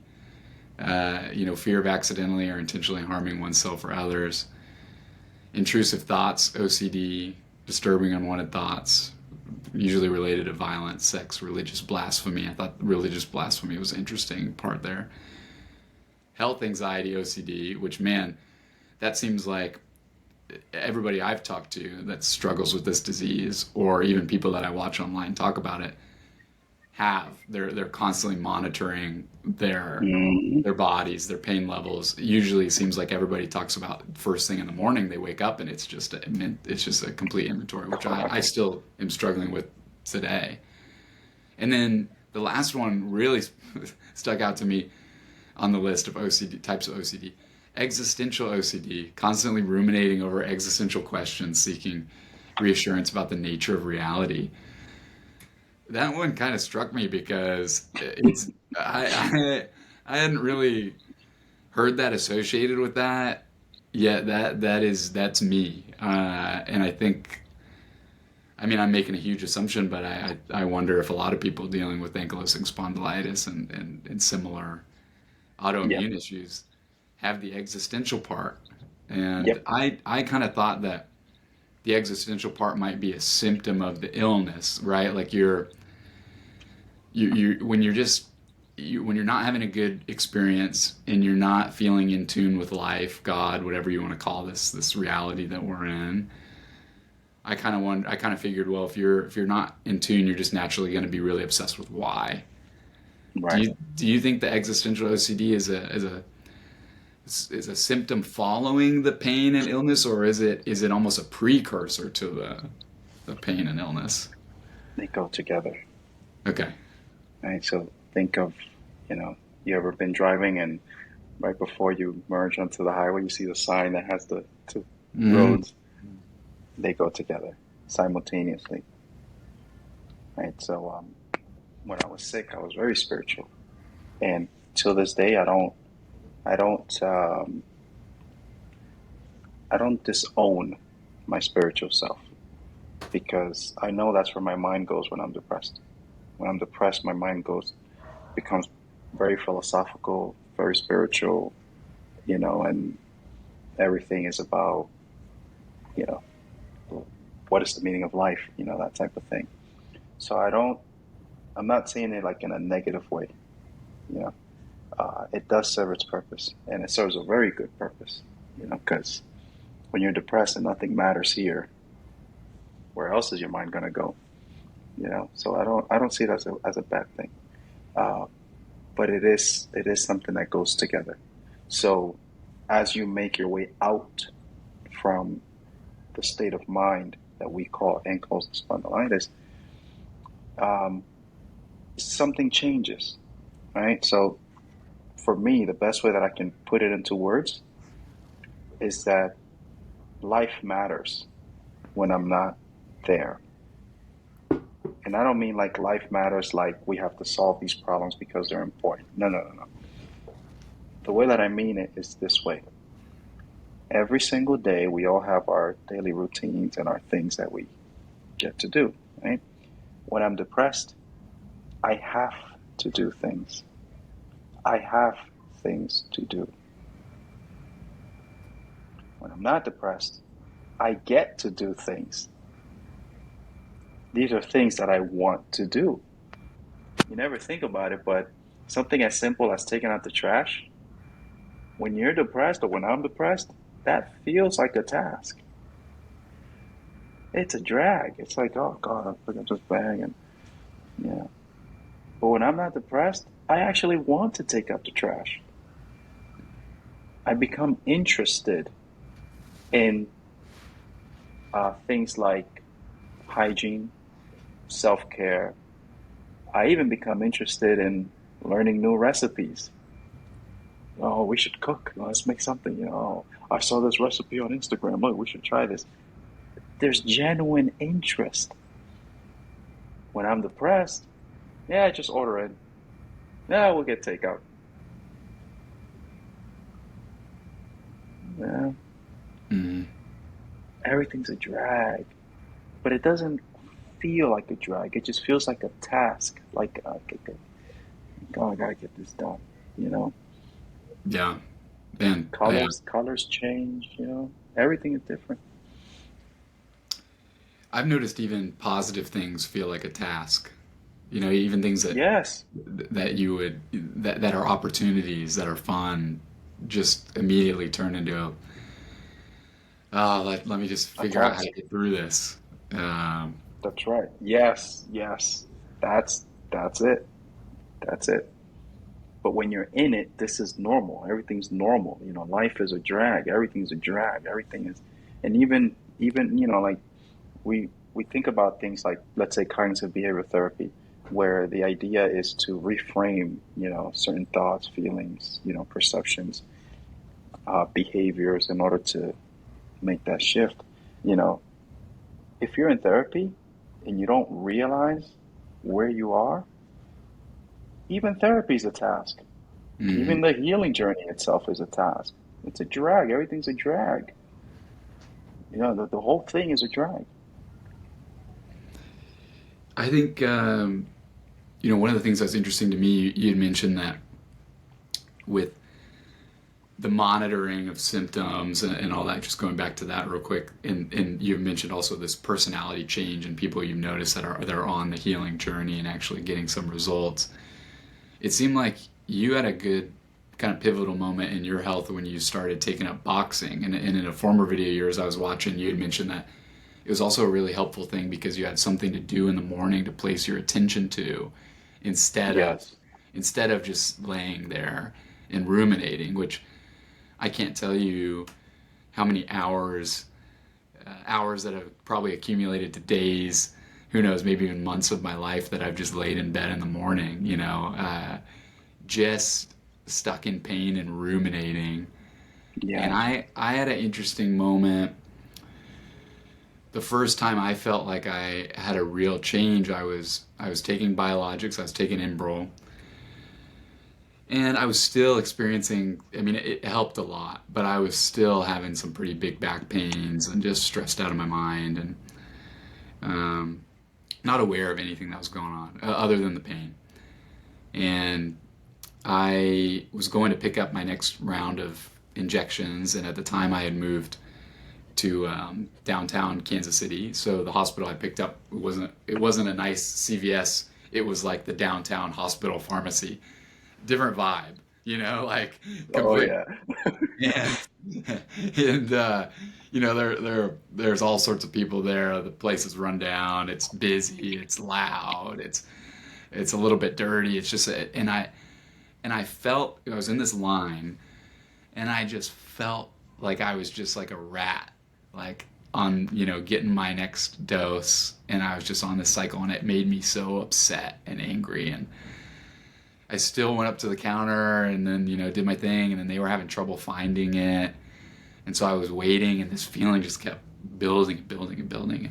fear of accidentally or intentionally harming oneself or others. Intrusive thoughts, OCD, disturbing unwanted thoughts, usually related to violence, sex, religious blasphemy. I thought religious blasphemy was an interesting part there. Health anxiety, OCD, which, man, that seems like everybody I've talked to that struggles with this disease, or even people that I watch online talk about it, they're constantly monitoring Hmm. their bodies, their pain levels. Usually it seems like everybody talks about first thing in the morning they wake up and it's just a complete inventory, which I Correct. still am struggling with today. And then the last one really stuck out to me on the list of OCD types of OCD. Existential OCD, constantly ruminating over existential questions, seeking reassurance about the nature of reality. That one kind of struck me because I hadn't really heard that associated with that. Yeah, that's me, and I think, I mean, I'm making a huge assumption, but I wonder if a lot of people dealing with ankylosing spondylitis and similar Yep. autoimmune issues have the existential part, and Yep. I kind of thought that the existential part might be a symptom of the illness, right? Like when you're just when you're not having a good experience and you're not feeling in tune with life, God, whatever you want to call this reality that we're in. I kind of figured, well, if you're not in tune, you're just naturally going to be really obsessed with why. Do Right. you think the existential OCD is a symptom following the pain and illness, or is it almost a precursor to the pain and illness? They go together. Okay. Right. So think of, you know, you ever been driving and right before you merge onto the highway, you see the sign that has the two Mm. roads. They go together simultaneously. Right. So when I was sick, I was very spiritual, and till this day, I don't, um, I don't disown my spiritual self because I know that's where my mind goes when I'm depressed. When I'm depressed, my mind becomes very philosophical, very spiritual, and everything is about, you know, what is the meaning of life, that type of thing. So I'm not saying it like in a negative way, you know. It does serve its purpose, and it serves a very good purpose, because when you're depressed and nothing matters here, where else is your mind going to go? So I don't see it as a bad thing, uh, but it is something that goes together. So as you make your way out from the state of mind that we call ankylosing spondylitis, um, something changes, right? So for me, the best way that I can put it into words is that life matters when I'm not there. And I don't mean like life matters like we have to solve these problems because they're important. No, no, no, no. The way that I mean it is this way. Every single day, we all have our daily routines and our things that we get to do, right? When I'm depressed, I have to do things. I have things to do. When I'm not depressed, I get to do things. These are things that I want to do. You never think about it, but something as simple as taking out the trash, when you're depressed or when I'm depressed, that feels like a task. It's a drag. It's like, oh God, I'm picking up this bag and yeah. But when I'm not depressed, I actually want to take out the trash. I become interested in things like hygiene, self care. I even become interested in learning new recipes. Oh, we should cook. Let's make something. I saw this recipe on Instagram. Look, we should try this. There's genuine interest. When I'm depressed, yeah, just order it. Yeah, we'll get takeout. Yeah, Mm. everything's a drag, but it doesn't feel like a drag. It just feels like a task. Like, oh, I gotta get this done. You know, Yeah. Man, colors change. Everything is different. I've noticed even positive things feel like a task. Even things Yes, that you would that are opportunities that are fun just immediately turn into let me just a figure out how to task. get through this. Um, That's right. Yes, yes. That's it. That's it. But when you're in it, this is normal. Everything's normal. Life is a drag. Everything's a drag. Everything is, and even like we think about things like, let's say, cognitive behavioral therapy, where the idea is to reframe certain thoughts, feelings, perceptions, behaviors in order to make that shift. You know, if you're in therapy and you don't realize where you are, even therapy is a task. mhm. Even the healing journey itself is a task. It's a drag. Everything's a drag. The whole thing is a drag. I think one of the things that's interesting to me, you had mentioned that with the monitoring of symptoms and all that, just going back to that real quick, and you mentioned also this personality change and people you've noticed that are on the healing journey and actually getting some results. It seemed like you had a good kind of pivotal moment in your health when you started taking up boxing. And in a former video of yours I was watching, you had mentioned that it was also a really helpful thing because you had something to do in the morning to place your attention to instead of Yes. instead of just laying there and ruminating, which I can't tell you how many hours that have probably accumulated to days, who knows, maybe even months of my life that I've just laid in bed in the morning, just stuck in pain and ruminating. And Yes. I had an interesting moment. The first time I felt like I had a real change, I was taking biologics, I was taking Enbrel, and I was still experiencing. I mean, it helped a lot, but I was still having some pretty big back pains and just stressed out of my mind and um, not aware of anything that was going on other than the pain. And I was going to pick up my next round of injections, and at the time I had moved to downtown Kansas City. So the hospital I picked up it wasn't a nice CVS. It was like the downtown hospital pharmacy. Different vibe, like Oh complete. yeah. And and there's all sorts of people there. The place is run down. It's busy. It's loud. It's a little bit dirty. It's just and I felt I was in this line, and I just felt like I was just like a rat, like on getting my next dose, and I was just on this cycle, and it made me so upset and angry, and I still went up to the counter and then did my thing, and then they were having trouble finding it, and so I was waiting, and this feeling just kept building and building and building.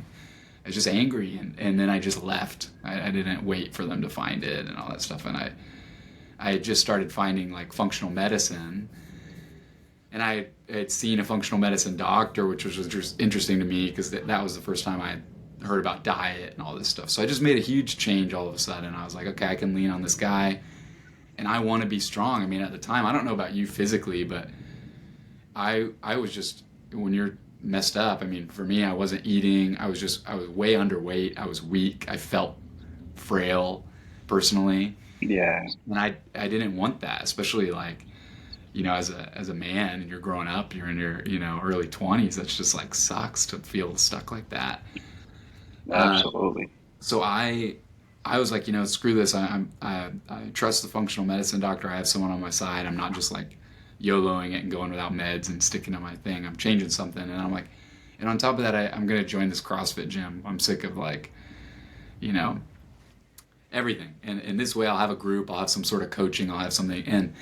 I was just angry, and then I just left. I didn't wait for them to find it and all that stuff, and I had just started finding like functional medicine, and I had seen a functional medicine doctor, which was just interesting to me because that was the first time I heard about diet and all this stuff. So I just made a huge change all of a sudden. I was like, okay, I can lean on this guy, and I want to be strong. I mean, at the time, I don't know about you physically, but I was just, when you're messed up. I mean, for me, I wasn't eating. I was way underweight. I was weak. I felt frail, personally, Yeah. and I didn't want that, especially like as a man and you're growing up, you're in your early 20s. That's just like sucks to feel stuck like that. Uh, Absolutely. so I was like, screw this. I trust the functional medicine doctor. I have someone on my side. I'm not just like YOLOing it and going without meds and sticking to my thing. I'm changing something. And I'm like, and on top of that, I'm going to join this CrossFit gym. I'm sick of like, you know, everything. And this way I'll have a group, I'll have some sort of coaching, I'll have something. And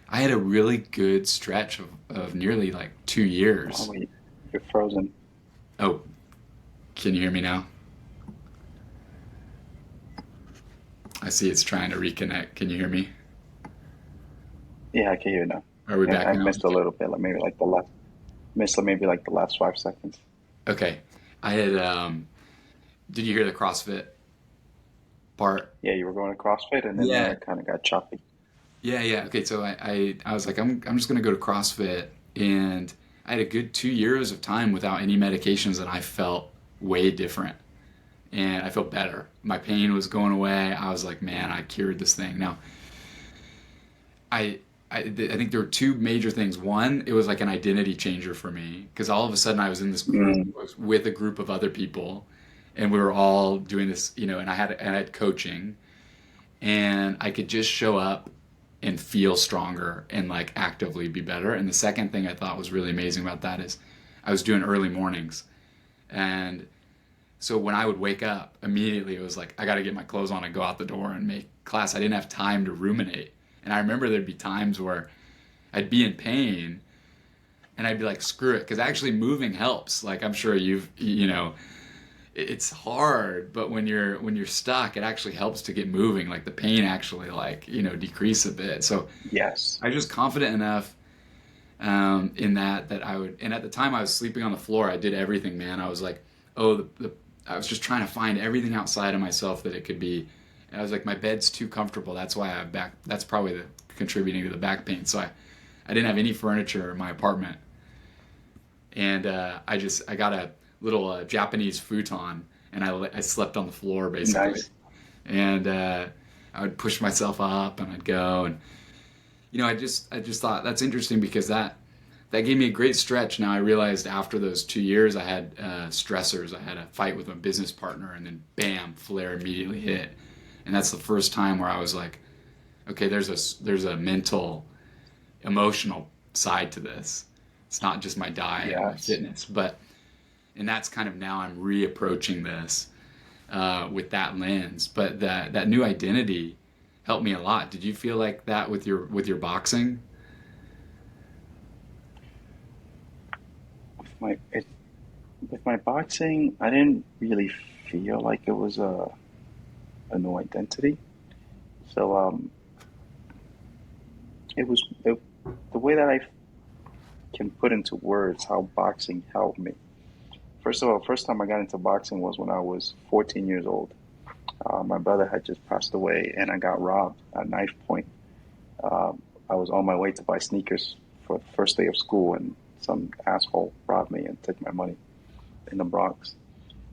I had a really good stretch of nearly like 2 years. Oh, wait, you're frozen. Oh, can you hear me now? I see it's trying to reconnect. Can you hear me? Yeah, I can hear you now. Are we Yeah, back I now? missed a little bit, like maybe like the last, missed maybe like the last 5 seconds. Okay. I had, did you hear the CrossFit part? Yeah, you were going to CrossFit, and then Yeah. it kind of got choppy. Yeah, yeah. Okay, so I was like, I'm just gonna go to CrossFit, and I had a good 2 years of time without any medications, and I felt way different, and I felt better. My pain was going away. I was like, man, I cured this thing. Now, I I think there were two major things. One, it was like an identity changer for me because all of a sudden I was in this group Mm, with a group of other people, and we were all doing this, and I had coaching, and I could just show up and feel stronger and like actively be better. And the second thing I thought was really amazing about that is I was doing early mornings. And so when I would wake up, immediately it was like, I got to get my clothes on and go out the door and make class. I didn't have time to ruminate. And I remember there'd be times where I'd be in pain and I'd be like, screw it. Because actually moving helps. Like I'm sure it's hard, but when you're stuck, it actually helps to get moving. Like the pain actually like decrease a bit. So yes. I was just confident enough in that I would. And at the time, I was sleeping on the floor. I did everything, man. I was like, oh, I was just trying to find everything outside of myself that it could be. And I was like, my bed's too comfortable. That's why I have back. That's probably the contributing to the back pain. So I didn't have any furniture in my apartment, and I got a little Japanese futon, and I slept on the floor basically, Nice. and I would push myself up, and I'd go, and I just thought that's interesting because that gave me a great stretch. Now I realized after those 2 years, I had stressors. I had a fight with my business partner, and then bam, flare immediately hit, and that's the first time where I was like, okay, there's a mental, emotional side to this. It's not just my diet and my Yes. fitness, and that's kind of now I'm reapproaching this with that lens. But that new identity helped me a lot. Did you feel like that with your boxing? With my it, with my boxing, I didn't really feel like it was a new identity. So it was the way that I can put into words how boxing helped me. First of all, first time I got into boxing was when I was 14 years old. My brother had just passed away, and I got robbed at knife point. I was on my way to buy sneakers for the first day of school, and some asshole robbed me and took my money in the Bronx.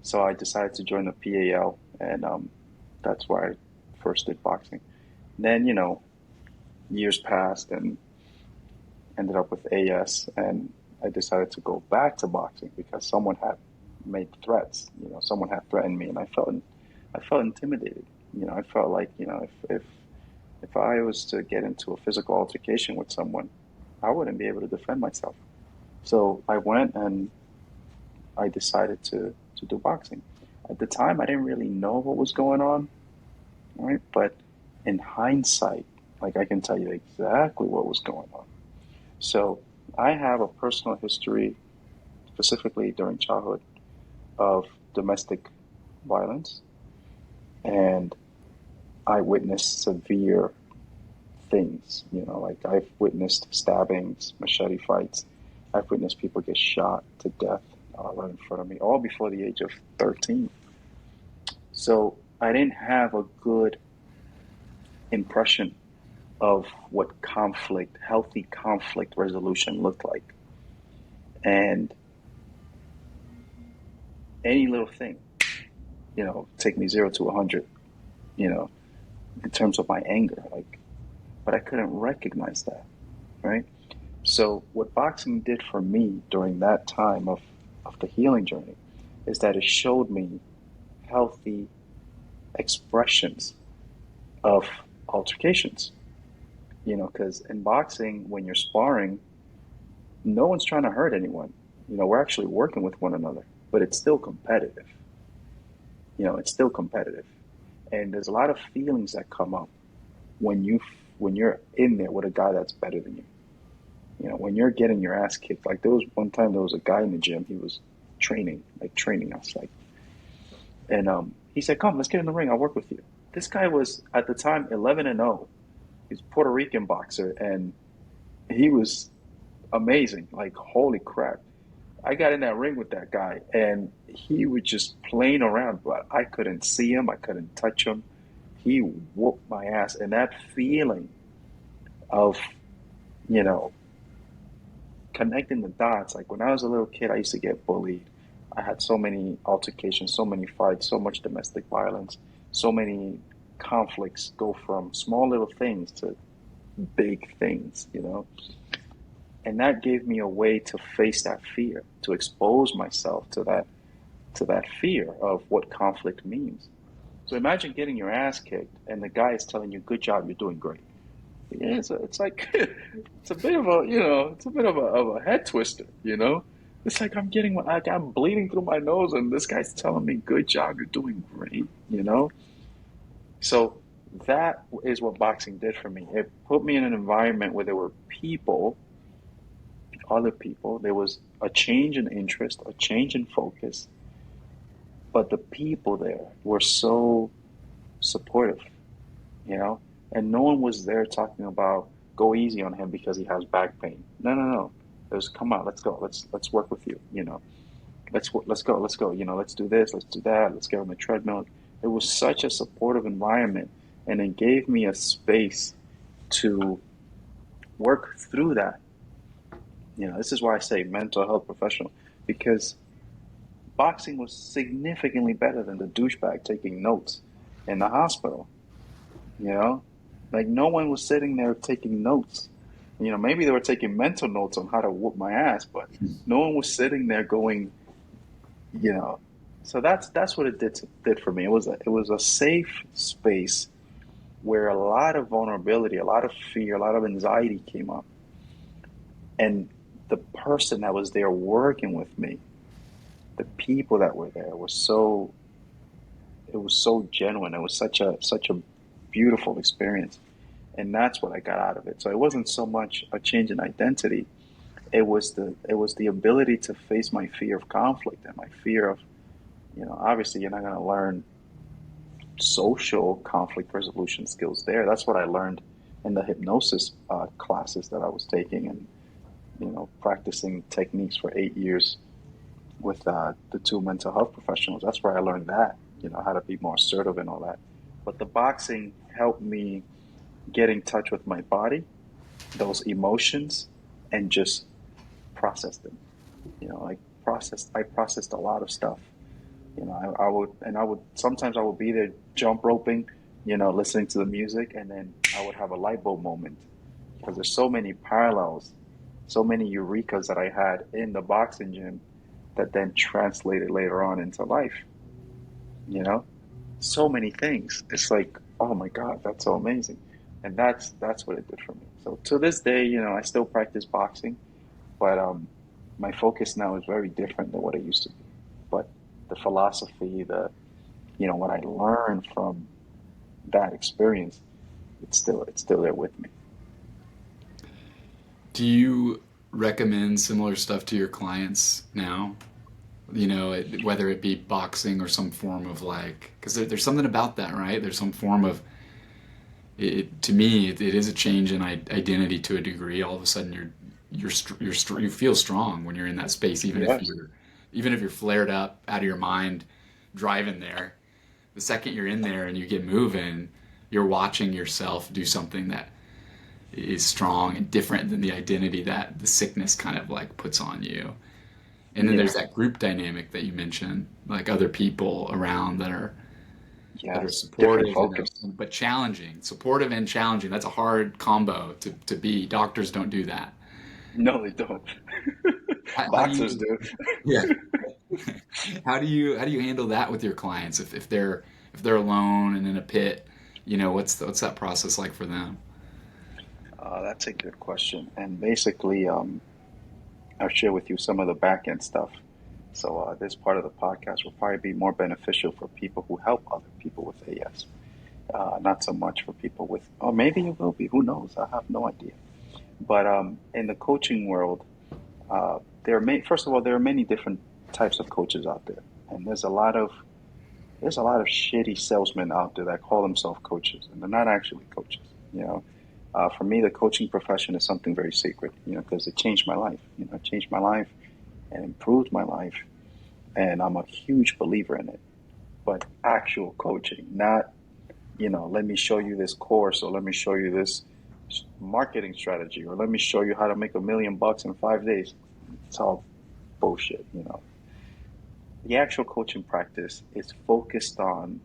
So I decided to join the PAL, and that's where I first did boxing. Then, years passed and ended up with AS, and I decided to go back to boxing because someone had made threats. Someone had threatened me, and I felt intimidated. I felt like if I was to get into a physical altercation with someone, I wouldn't be able to defend myself. So I went and I decided to do boxing. At the time, I didn't really know what was going on, right? But in hindsight, like I can tell you exactly what was going on. So I have a personal history, specifically during childhood, of domestic violence, and I witnessed severe things. Like I've witnessed stabbings, machete fights. I've witnessed people get shot to death right in front of me, all before the age of 13. So I didn't have a good impression of what healthy conflict resolution looked like. And any little thing, take me 0 to 100, you know, in terms of my anger, like, but I couldn't recognize that, right? So what boxing did for me during that time of the healing journey is that it showed me healthy expressions of altercations. Because in boxing, when you're sparring, no one's trying to hurt anyone. We're actually working with one another, but it's still competitive. It's still competitive, and there's a lot of feelings that come up when you're in there with a guy that's better than you. When you're getting your ass kicked. Like there was one time there was a guy in the gym. He was training us, and he said, "Come, let's get in the ring. I'll work with you." This guy was at the time 11-0. He's a Puerto Rican boxer, and he was amazing. Like holy crap! I got in that ring with that guy, and he was just playing around, but I couldn't see him. I couldn't touch him. He whooped my ass, and that feeling of you know connecting the dots. Like when I was a little kid, I used to get bullied. I had so many altercations, so many fights, so much domestic violence, so many conflicts go from small little things to big things. And that gave me a way to face that fear, to expose myself to that fear of what conflict means. So imagine getting your ass kicked and the guy is telling you, "Good job, you're doing great." Yeah, it's like it's a bit of a head twister. It's like I'm bleeding through my nose, and this guy's telling me, "Good job, you're doing great." So that is what boxing did for me. It put me in an environment where there were people, other people. There was a change in interest, a change in focus, but the people there were so supportive, you know? And no one was there talking about go easy on him because he has back pain. No, no, no. It was come on, let's go. Let's work with you. Let's go. Let's do this, let's do that. Let's get on the treadmill. It was such a supportive environment, and it gave me a space to work through that. This is why I say mental health professional, because boxing was significantly better than the douchebag taking notes in the hospital. You know, like no one was sitting there taking notes. Maybe they were taking mental notes on how to whoop my ass, but no one was sitting there going, you know. So that's what it did for me. It was a safe space where a lot of vulnerability, a lot of fear, a lot of anxiety came up, and the person that was there working with me, the people that were there was so it was so genuine. It was such a beautiful experience. And that's what I got out of it. So it wasn't so much a change in identity. It was the ability to face my fear of conflict and my fear of, obviously you're not going to learn social conflict resolution skills there. That's what I learned in the hypnosis classes that I was taking, and practicing techniques for 8 years with the two mental health professionals. That's where I learned that, how to be more assertive and all that. But the boxing helped me get in touch with my body, those emotions, and just process them. I processed a lot of stuff. I would sometimes I would be there jump roping, listening to the music, and then I would have a light bulb moment because there's so many parallels, so many eurekas that I had in the boxing gym that then translated later on into life. You know, so many things. It's like, oh my God, that's so amazing, and that's what it did for me. So to this day, I still practice boxing, but my focus now is very different than what it used to be. But the philosophy, what I learned from that experience, it's still there with me. Do you recommend similar stuff to your clients now? Whether it be boxing or some form of like, because there's something about that, right? There's some form of to me, it is a change in identity to a degree. All of a sudden, you feel strong when you're in that space, Yes. even if you're flared up out of your mind, driving there. The second you're in there and you get moving, you're watching yourself do something that is strong and different than the identity that the sickness kind of like puts on you. And then Yeah. there's that group dynamic that you mentioned, like other people around that are Yes. Different supportive, focus. but challenging. Supportive and challenging. That's a hard combo to be. Doctors don't do that. No, they don't. How do Boxers you, do. yeah. How do you handle that with your clients if if they're alone and in a pit, what's that process like for them? That's a good question. And basically, I'll share with you some of the back end stuff. So this part of the podcast will probably be more beneficial for people who help other people with AS. Not so much for people with, or maybe it will be. Who knows? I have no idea. But in the coaching world, first of all, there are many different types of coaches out there, and there's a lot of shitty salesmen out there that call themselves coaches, and they're not actually coaches. You know, for me, the coaching profession is something very sacred. Because it changed my life. It changed my life and improved my life, and I'm a huge believer in it. But actual coaching, not let me show you this course, or let me show you this marketing strategy, or let me show you how to make $1 million in 5 days. It's all bullshit. The actual coaching practice is focused on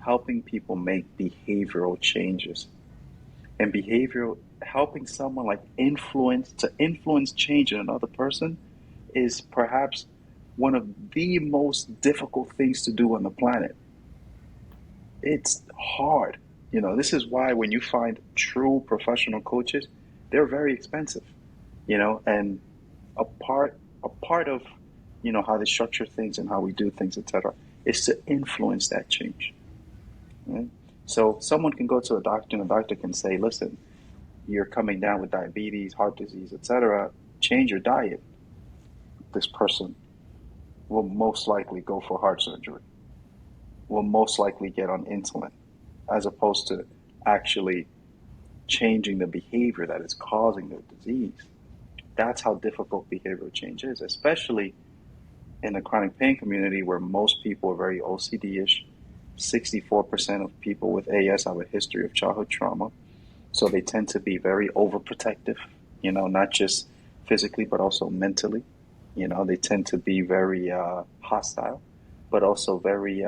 helping people make behavioral changes. And behavioral, helping someone like influence change in another person is perhaps one of the most difficult things to do on the planet. It's hard. This is why when you find true professional coaches, they're very expensive. And a part of how they structure things and how we do things, etc., is to influence that change. Right? So someone can go to a doctor, and a doctor can say, "Listen, you're coming down with diabetes, heart disease, etc. Change your diet." This person will most likely go for heart surgery, will most likely get on insulin, as opposed to actually changing the behavior that is causing the disease. That's how difficult behavioral change is, especially in the chronic pain community where most people are very OCD-ish. 64% of people with AS have a history of childhood trauma. So they tend to be very overprotective, not just physically, but also mentally. They tend to be very hostile, but also very,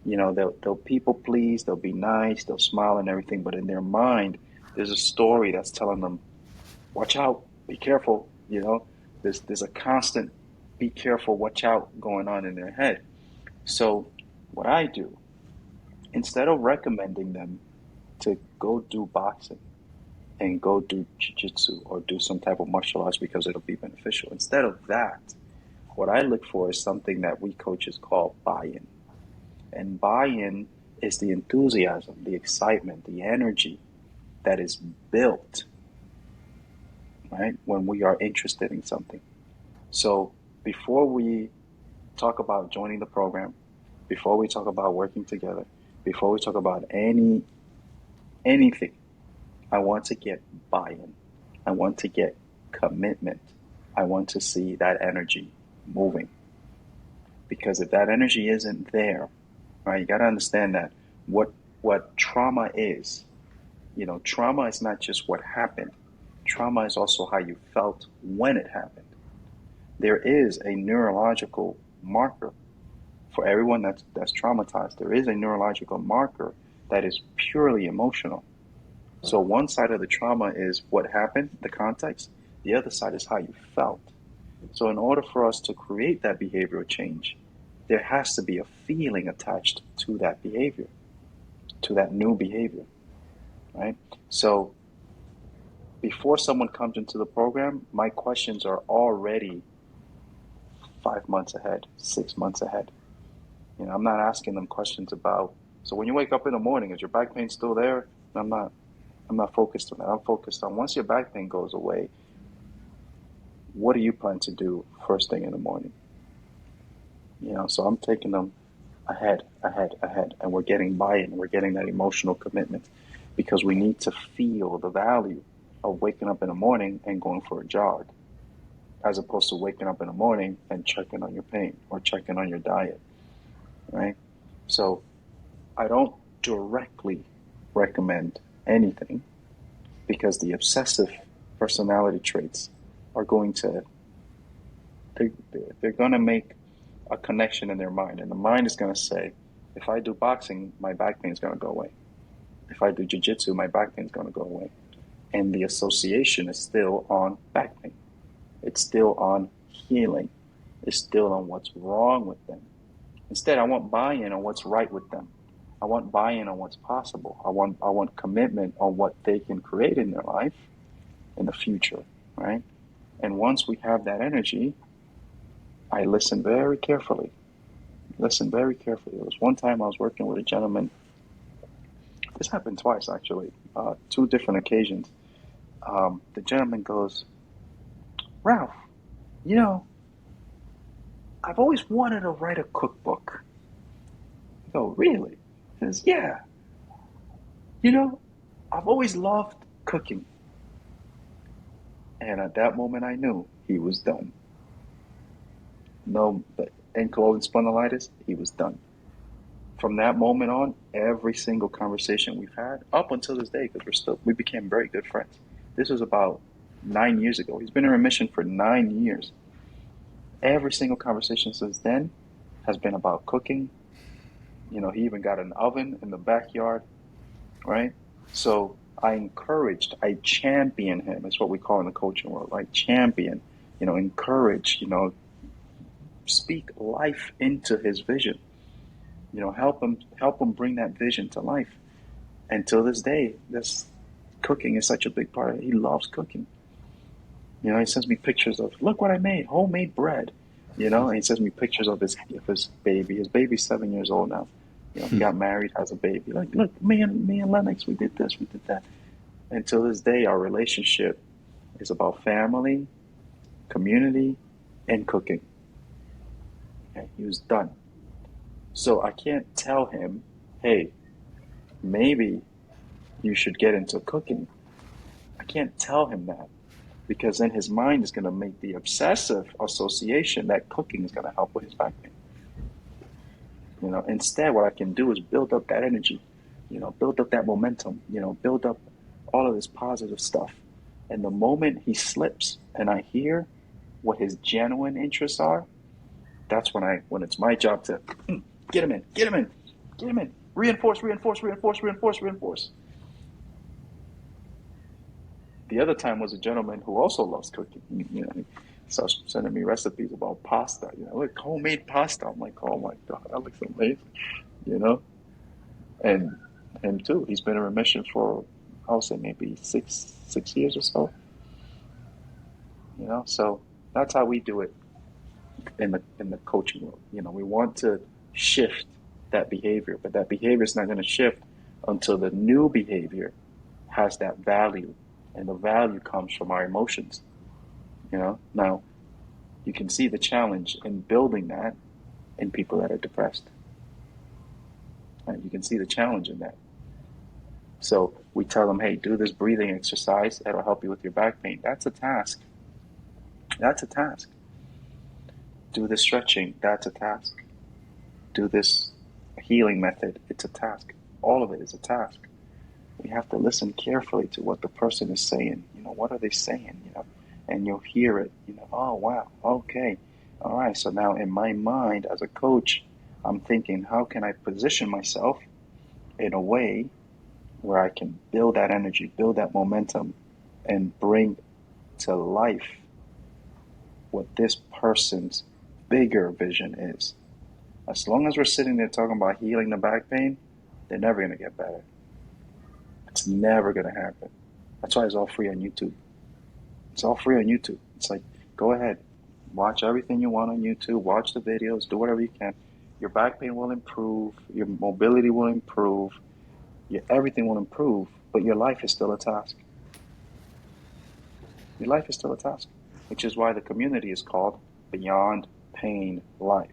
they'll people please, they'll be nice, they'll smile and everything. But in their mind, there's a story that's telling them, watch out, be careful. There's a constant be careful, watch out going on in their head. So what I do, instead of recommending them to go do boxing and go do jiu-jitsu or do some type of martial arts because it'll be beneficial, instead of that, what I look for is something that we coaches call buy-in. And buy-in is the enthusiasm, the excitement, the energy that is built, right, when we are interested in something. So before we talk about joining the program, before we talk about working together, before we talk about anything, I want to get buy-in. I want to get commitment. I want to see that energy moving. Because if that energy isn't there, right, you got to understand that what trauma is, trauma is not just what happened. Trauma is also how you felt when it happened. There is a neurological marker for everyone that's traumatized. There is a neurological marker that is purely emotional. So one side of the trauma is what happened, the context. The other side is how you felt. So in order for us to create that behavioral change, there has to be a feeling attached to that behavior, to that new behavior, right? So before someone comes into the program, my questions are already 5 months ahead, 6 months ahead. I'm not asking them questions about, so when you wake up in the morning, is your back pain still there? I'm not focused on that. I'm focused on, once your back pain goes away, what do you plan to do first thing in the morning? So I'm taking them ahead, and we're getting buy-in, we're getting that emotional commitment, because we need to feel the value of waking up in the morning and going for a jog, as opposed to waking up in the morning and checking on your pain or checking on your diet, right? So I don't directly recommend anything, because the obsessive personality traits are going to, they're going to make a connection in their mind. And the mind is going to say, if I do boxing, my back pain is going to go away. If I do jiu-jitsu, my back pain is going to go away. And the association is still on back pain. It's still on healing. It's still on what's wrong with them. Instead, I want buy-in on what's right with them. I want buy-in on what's possible. I want commitment on what they can create in their life in the future, right? And once we have that energy, I listen very carefully. Listen very carefully. There was one time I was working with a gentleman. This happened twice, actually, two different occasions. The gentleman goes, Ralph, you know, I've always wanted to write a cookbook. I go, really? He says, yeah. You know, I've always loved cooking. And at that moment, I knew he was done. No, but ankylosing spondylitis, he was done. From that moment on, every single conversation we've had, up until this day, because we became very good friends. This was about 9 years ago. He's been in remission for 9 years. Every single conversation since then has been about cooking. You know, he even got an oven in the backyard, right? So I champion him. It's what we call in the coaching world, like champion, encourage, speak life into his vision. Help him bring that vision to life. And till this day, this cooking is such a big part of it. He loves cooking. He sends me pictures of, look what I made, homemade bread. And he sends me pictures of his baby. His baby's 7 years old now. He got married, has a baby. Like, look, me and Lennox, we did this, we did that. Until this day, our relationship is about family, community, and cooking. Okay? He was done. So I can't tell him, hey, maybe you should get into cooking. I can't tell him that, because then his mind is going to make the obsessive association that cooking is going to help with his back pain. Instead, what I can do is build up that energy, build up that momentum, build up all of this positive stuff. And the moment he slips and I hear what his genuine interests are, that's when it's my job to get him in, reinforce. The other time was a gentleman who also loves cooking. He starts sending me recipes about pasta. Like homemade pasta. I'm like, oh my God, that looks amazing. And him too. He's been in remission for, I'll say maybe six years or so. So that's how we do it in the coaching world. We want to shift that behavior, but that behavior is not going to shift until the new behavior has that value, and the value comes from our emotions. Now you can see the challenge in building that in people that are depressed. And you can see the challenge in that. So we tell them, hey, do this breathing exercise. That'll help you with your back pain. That's a task. Do this stretching. That's a task. Do this healing method. It's a task. All of it is a task. We have to listen carefully to what the person is saying. What are they saying? And you'll hear it. Oh, wow. Okay. All right. So now in my mind as a coach, I'm thinking, how can I position myself in a way where I can build that energy, build that momentum, and bring to life what this person's bigger vision is. As long as we're sitting there talking about healing the back pain, they're never going to get better. It's never going to happen. That's why it's all free on YouTube. It's all free on YouTube. It's like, go ahead, watch everything you want on YouTube, watch the videos, do whatever you can. Your back pain will improve, your mobility will improve, everything will improve, but your life is still a task. Your life is still a task, which is why the community is called Beyond Pain Life.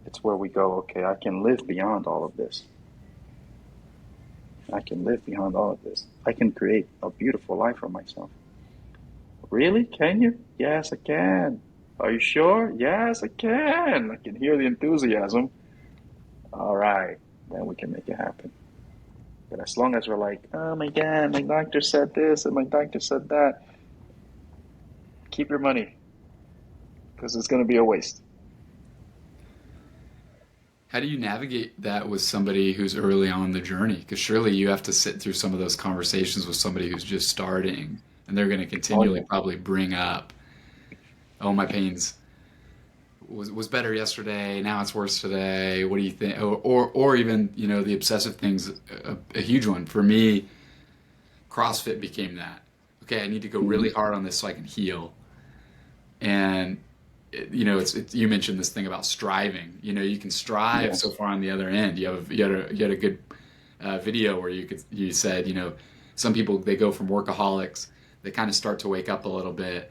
It's where we go, okay, I can live beyond all of this. I can live beyond all of this. I can create a beautiful life for myself. Really? Can you? Yes, I can. Are you sure? Yes, I can. I can hear the enthusiasm. All right, then we can make it happen. But as long as we're like, oh my God, my doctor said this and my doctor said that, keep your money, because it's going to be a waste. How do you navigate that with somebody who's early on the journey? Because surely you have to sit through some of those conversations with somebody who's just starting, and they're going to Oh continually yeah. probably bring up, oh, my pain's was better yesterday. Now it's worse today. What do you think? Or even, the obsessive thing's a huge one for me. CrossFit became that. Okay, I need to go Hmm. really hard on this so I can heal. And you mentioned this thing about striving. You can strive so Yes. far on the other end. You had a good video where you said, some people, they go from workaholics, they kind of start to wake up a little bit.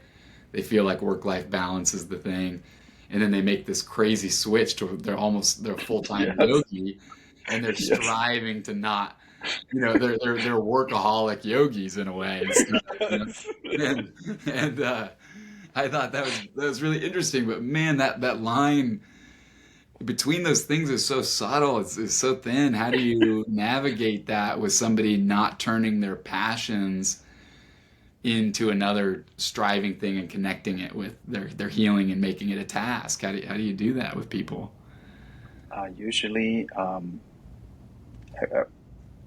They feel like work life balance is the thing, and then they make this crazy switch to they're full time Yes. yogi, and they're Yes. striving to not, they're workaholic yogis in a way instead of, Yes. and I thought that was really interesting. But man, that line between those things is so subtle. It's so thin. How do you navigate that with somebody not turning their passions into another striving thing and connecting it with their healing and making it a task? How do you do that with people? Usually, uh,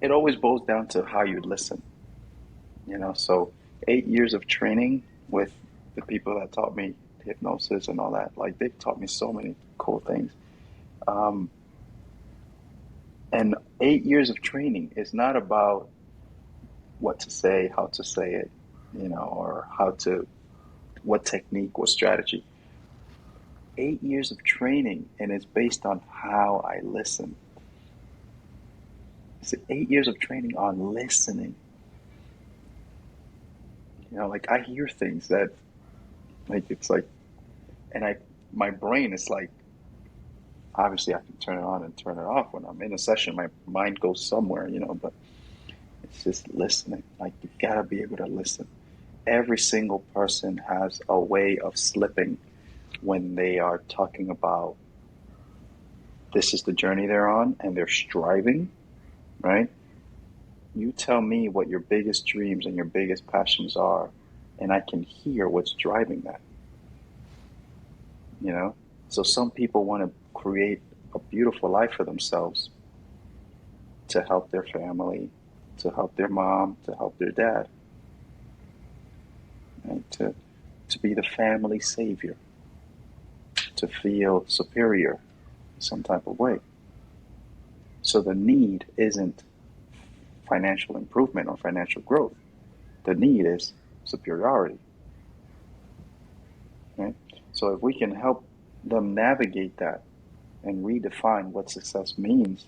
it always boils down to how you listen. So 8 years of training with the people that taught me hypnosis and all that, like they taught me so many cool things. Um, and 8 years of training is not about what to say, how to say it, or what technique, what strategy. 8 years of training, and it's based on how I listen. It's 8 years of training on listening. Like I hear things that, like, it's like, and my brain is like, obviously I can turn it on and turn it off when I'm in a session. My mind goes somewhere, but it's just listening. Like you gotta be able to listen. Every single person has a way of slipping when they are talking about this is the journey they're on and they're striving, right? You tell me what your biggest dreams and your biggest passions are, and I can hear what's driving that, you know? So some people want to create a beautiful life for themselves to help their family, to help their mom, to help their dad, right? To be the family savior, to feel superior in some type of way. So the need isn't financial improvement or financial growth. The need is superiority, right? So if we can help them navigate that and redefine what success means,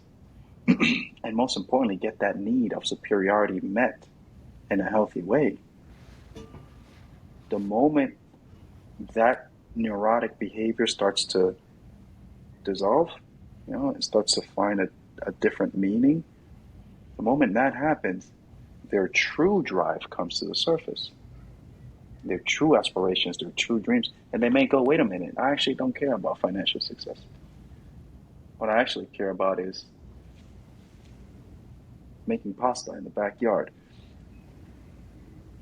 and most importantly, get that need of superiority met in a healthy way, the moment that neurotic behavior starts to dissolve, it starts to find a different meaning. The moment that happens, their true drive comes to the surface, their true aspirations, their true dreams. And they may go, wait a minute, I actually don't care about financial success. What I actually care about is making pasta in the backyard,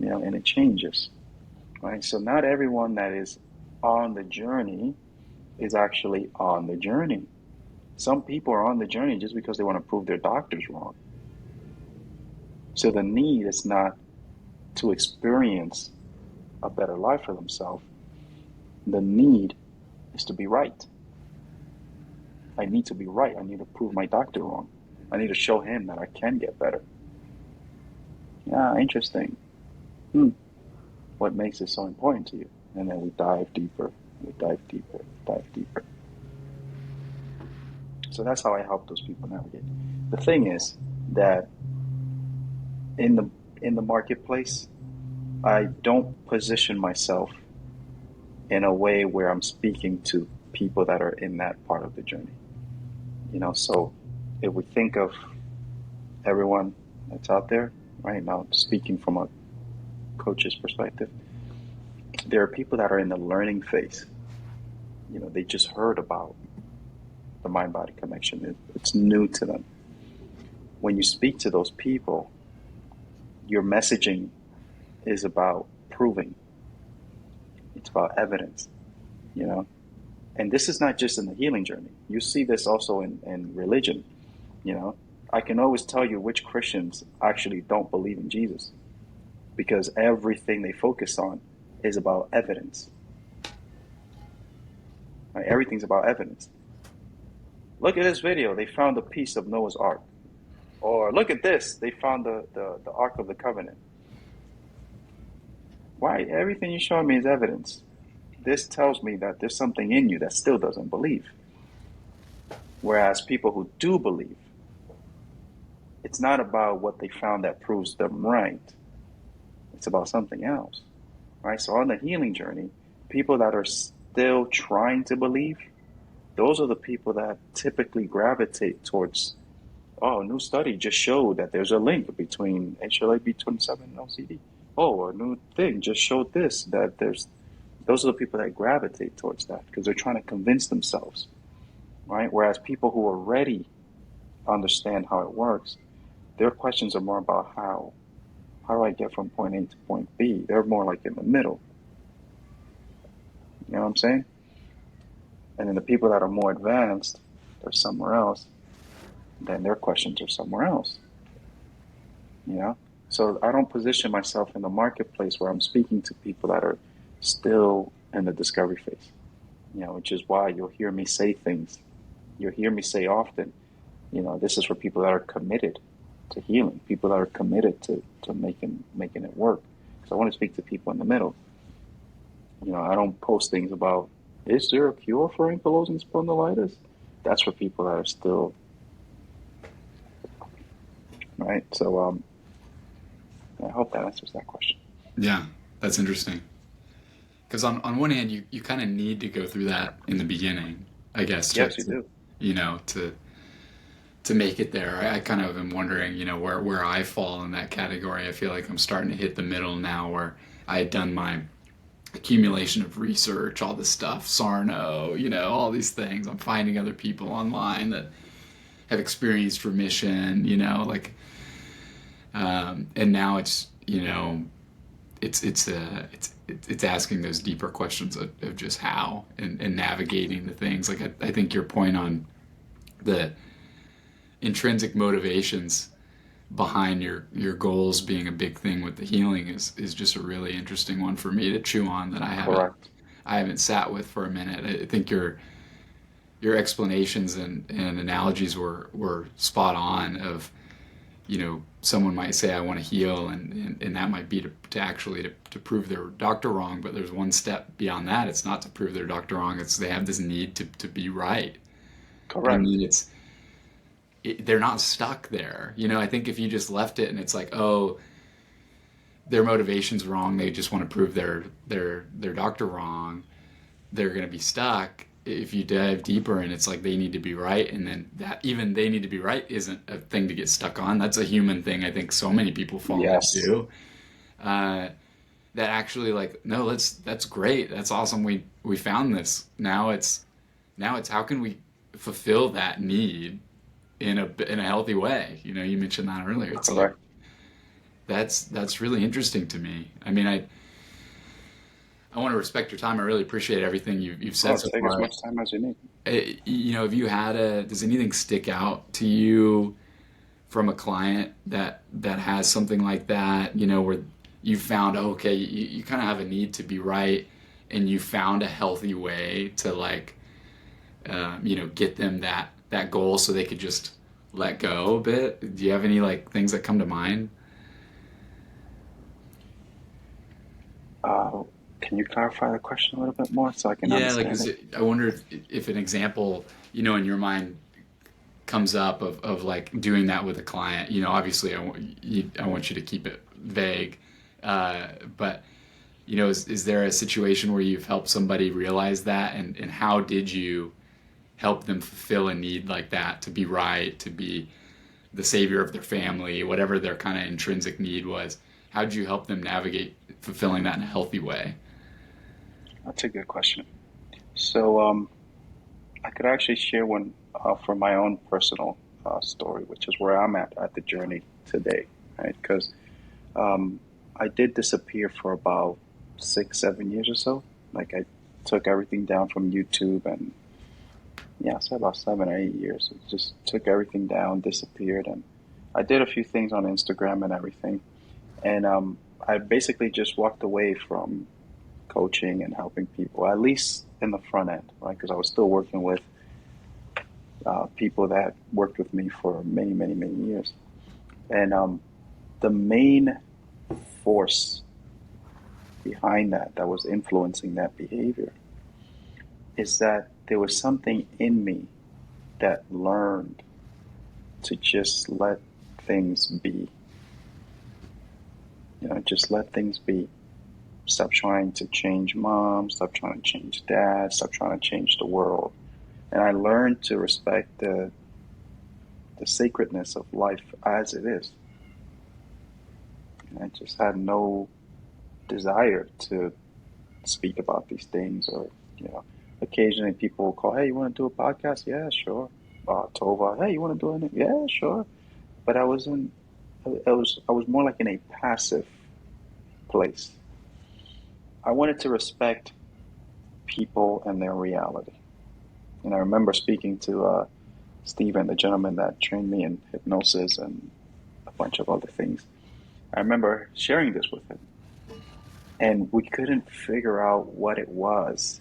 and it changes, right? So not everyone that is on the journey is actually on the journey. Some people are on the journey just because they want to prove their doctors wrong. So the need is not to experience a better life for themselves. The need is to be right. I need to be right. I need to prove my doctor wrong. I need to show him that I can get better. Yeah, interesting. Hmm. What makes it so important to you? And then we dive deeper, we dive deeper, dive deeper. So that's how I help those people navigate. The thing is that in the in the marketplace, I don't position myself in a way where I'm speaking to people that are in that part of the journey. So if we think of everyone that's out there right now, speaking from a coach's perspective, there are people that are in the learning phase. They just heard about the mind body connection. It's new to them. When you speak to those people, your messaging is about proving, it's about evidence, you know. And this is not just in the healing journey. You see this also in religion, you know. I can always tell you which Christians actually don't believe in Jesus because everything they focus on is about evidence. Right? Everything's about evidence. Look at this video. They found a piece of Noah's Ark. Or look at this. They found the Ark of the Covenant. Why? Everything you're showing me is evidence. This tells me that there's something in you that still doesn't believe. Whereas people who do believe, it's not about what they found that proves them right. It's about something else, right? So on the healing journey, people that are still trying to believe, those are the people that typically gravitate towards, oh, a new study just showed that there's a link between HLA-B27 and OCD. Oh, a new thing just showed this, that there's, those are the people that gravitate towards that because they're trying to convince themselves, right? Whereas people who already understand how it works, their questions are more about how. How do I get from point A to point B? They're more like in the middle. You know what I'm saying? And then the people that are more advanced, they're somewhere else. Then their questions are somewhere else. You know? So I don't position myself in the marketplace where I'm speaking to people that are still in the discovery phase. You know, which is why you'll hear me say things. You'll hear me say often, you know, this is for people that are committed to healing, people that are committed to making it work. So I want to speak to people in the middle. You know, I don't post things about, is there a cure for ankylosing spondylitis? That's for people that are still, right? So I hope that answers that question. Yeah, that's interesting. Because on one hand, you kind of need to go through that in the beginning, I guess, Yes, you do. you know, to make it there. I kind of am wondering, you know, where I fall in that category. I feel like I'm starting to hit the middle now where I had done my accumulation of research, all this stuff, Sarno, you know, all these things. I'm finding other people online that have experienced remission, you know, like, and now it's, you know, it's asking those deeper questions of just how and navigating the things. Like I think your point on the intrinsic motivations behind your goals being a big thing with the healing is just a really interesting one for me to chew on that Correct. I haven't sat with for a minute. I think your explanations and analogies were spot on of, you know, someone might say I want to heal and that might be to actually to prove their doctor wrong, but there's one step beyond that. It's not to prove their doctor wrong, it's they have this need to be right. I Correct. mean, they're not stuck there. You know, I think if you just left it and it's like, oh, their motivation's wrong, they just want to prove their doctor wrong, they're going to be stuck. If you dive deeper and it's like they need to be right, and then that even they need to be right isn't a thing to get stuck on. That's a human thing I think so many people fall Yes. into. That actually like, no, that's great. That's awesome. We found this. Now it's how can we fulfill that need in a healthy way. You know, you mentioned that earlier. It's like Correct. that's really interesting to me. I mean, I want to respect your time. I really appreciate everything you've Oh, said so take as far. much time as you need. You know, have you had does anything stick out to you from a client that has something like that? You know, where you found, oh, okay, you kind of have a need to be right, and you found a healthy way to like, you know, get them that goal so they could just let go a bit. Do you have any like things that come to mind? Uh, can you clarify the question a little bit more so I can Yeah, like understand it? I wonder if an example, you know, in your mind comes up of like doing that with a client. You know, obviously I want you to keep it vague, but you know, is there a situation where you've helped somebody realize that, and how did you help them fulfill a need like that to be right, to be the savior of their family, whatever their kind of intrinsic need was? How did you help them navigate fulfilling that in a healthy way? That's a good question. So I could actually share one from my own personal story, which is where I'm at the journey today, right? Because um, I did disappear for about 6, 7 years or so. Like I took everything down from YouTube and yeah, so about 7 or 8 years. It just took everything down, disappeared, and I did a few things on Instagram and everything. And I basically just walked away from coaching and helping people, at least in the front end, right? Because I was still working with people that worked with me for many, many, many years. And the main force behind that was influencing that behavior is that there was something in me that learned to just let things be. Just let things be. Stop trying to change mom, stop trying to change dad, stop trying to change the world. And I learned to respect the sacredness of life as it is. And I just had no desire to speak about these things, or occasionally people will call, hey, you want to do a podcast? Yeah, sure. Tova, hey, you want to do anything? Yeah, sure. But I was more like in a passive place. I wanted to respect people and their reality. And I remember speaking to Stephen, the gentleman that trained me in hypnosis and a bunch of other things. I remember sharing this with him. And we couldn't figure out what it was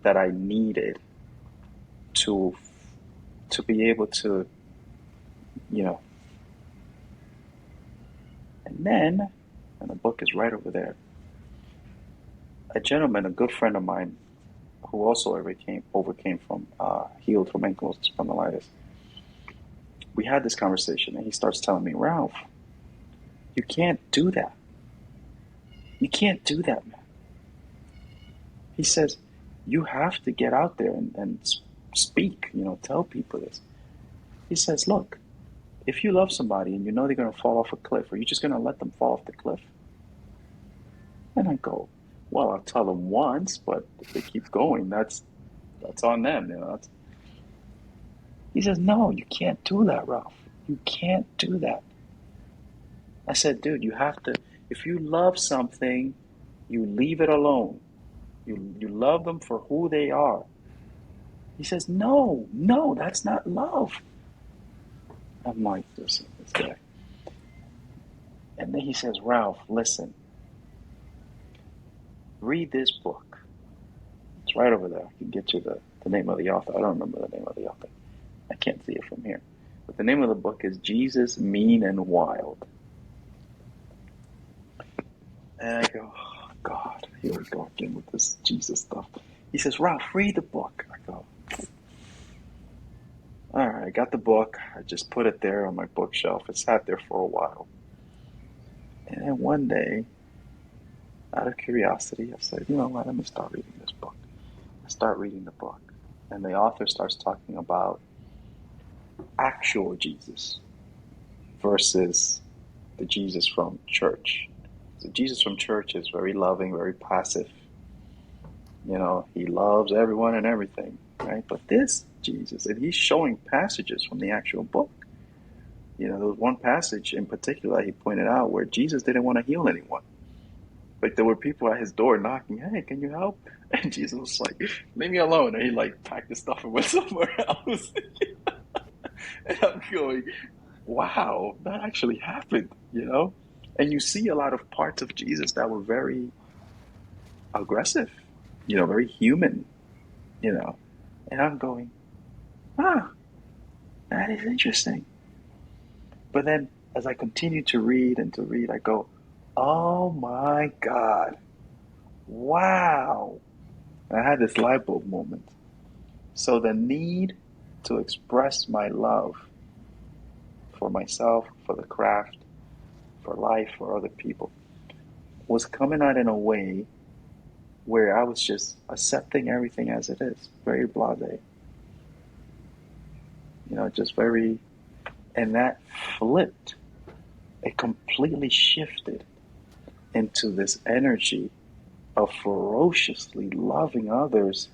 that I needed to be able to, And then, and the book is right over there, a gentleman, a good friend of mine, who also healed from ankylosing spondylitis. We had this conversation, and he starts telling me, Ralph, you can't do that. You can't do that, man. He says, you have to get out there and speak, tell people this. He says, look, if you love somebody and you know they're going to fall off a cliff, are you just going to let them fall off the cliff? And I go, well, I'll tell them once, but if they keep going, that's on them. He says, no, you can't do that, Ralph. You can't do that. I said, dude, you have to, if you love something, you leave it alone. You love them for who they are. He says, no, that's not love. I'm like, this guy. And then he says, Ralph, listen, read this book. It's right over there. I can get you the name of the author. I don't remember the name of the author. I can't see it from here. But the name of the book is Jesus, Mean and Wild. And I go, oh, God, here we go again with this Jesus stuff. He says, Ralph, read the book. I go, all right, I got the book. I just put it there on my bookshelf. It sat there for a while. And then one day, out of curiosity, I said, you know what, let me start reading this book. I start reading the book. And the author starts talking about actual Jesus versus the Jesus from church. The Jesus from church is very loving, very passive. He loves everyone and everything, right? But this Jesus, and he's showing passages from the actual book. There was one passage in particular he pointed out where Jesus didn't want to heal anyone. Like there were people at his door knocking, hey, can you help? And Jesus was like, leave me alone. And he packed his stuff and went somewhere else. And I'm going, wow, that actually happened, And you see a lot of parts of Jesus that were very aggressive, very human, And I'm going, that is interesting. But then as I continue to read, I go, oh my God, wow. And I had this light bulb moment. So the need to express my love for myself, for the craft, for life, for other people, was coming out in a way where I was just accepting everything as it is, very blasé. Just very, and that flipped. It completely shifted into this energy of ferociously loving others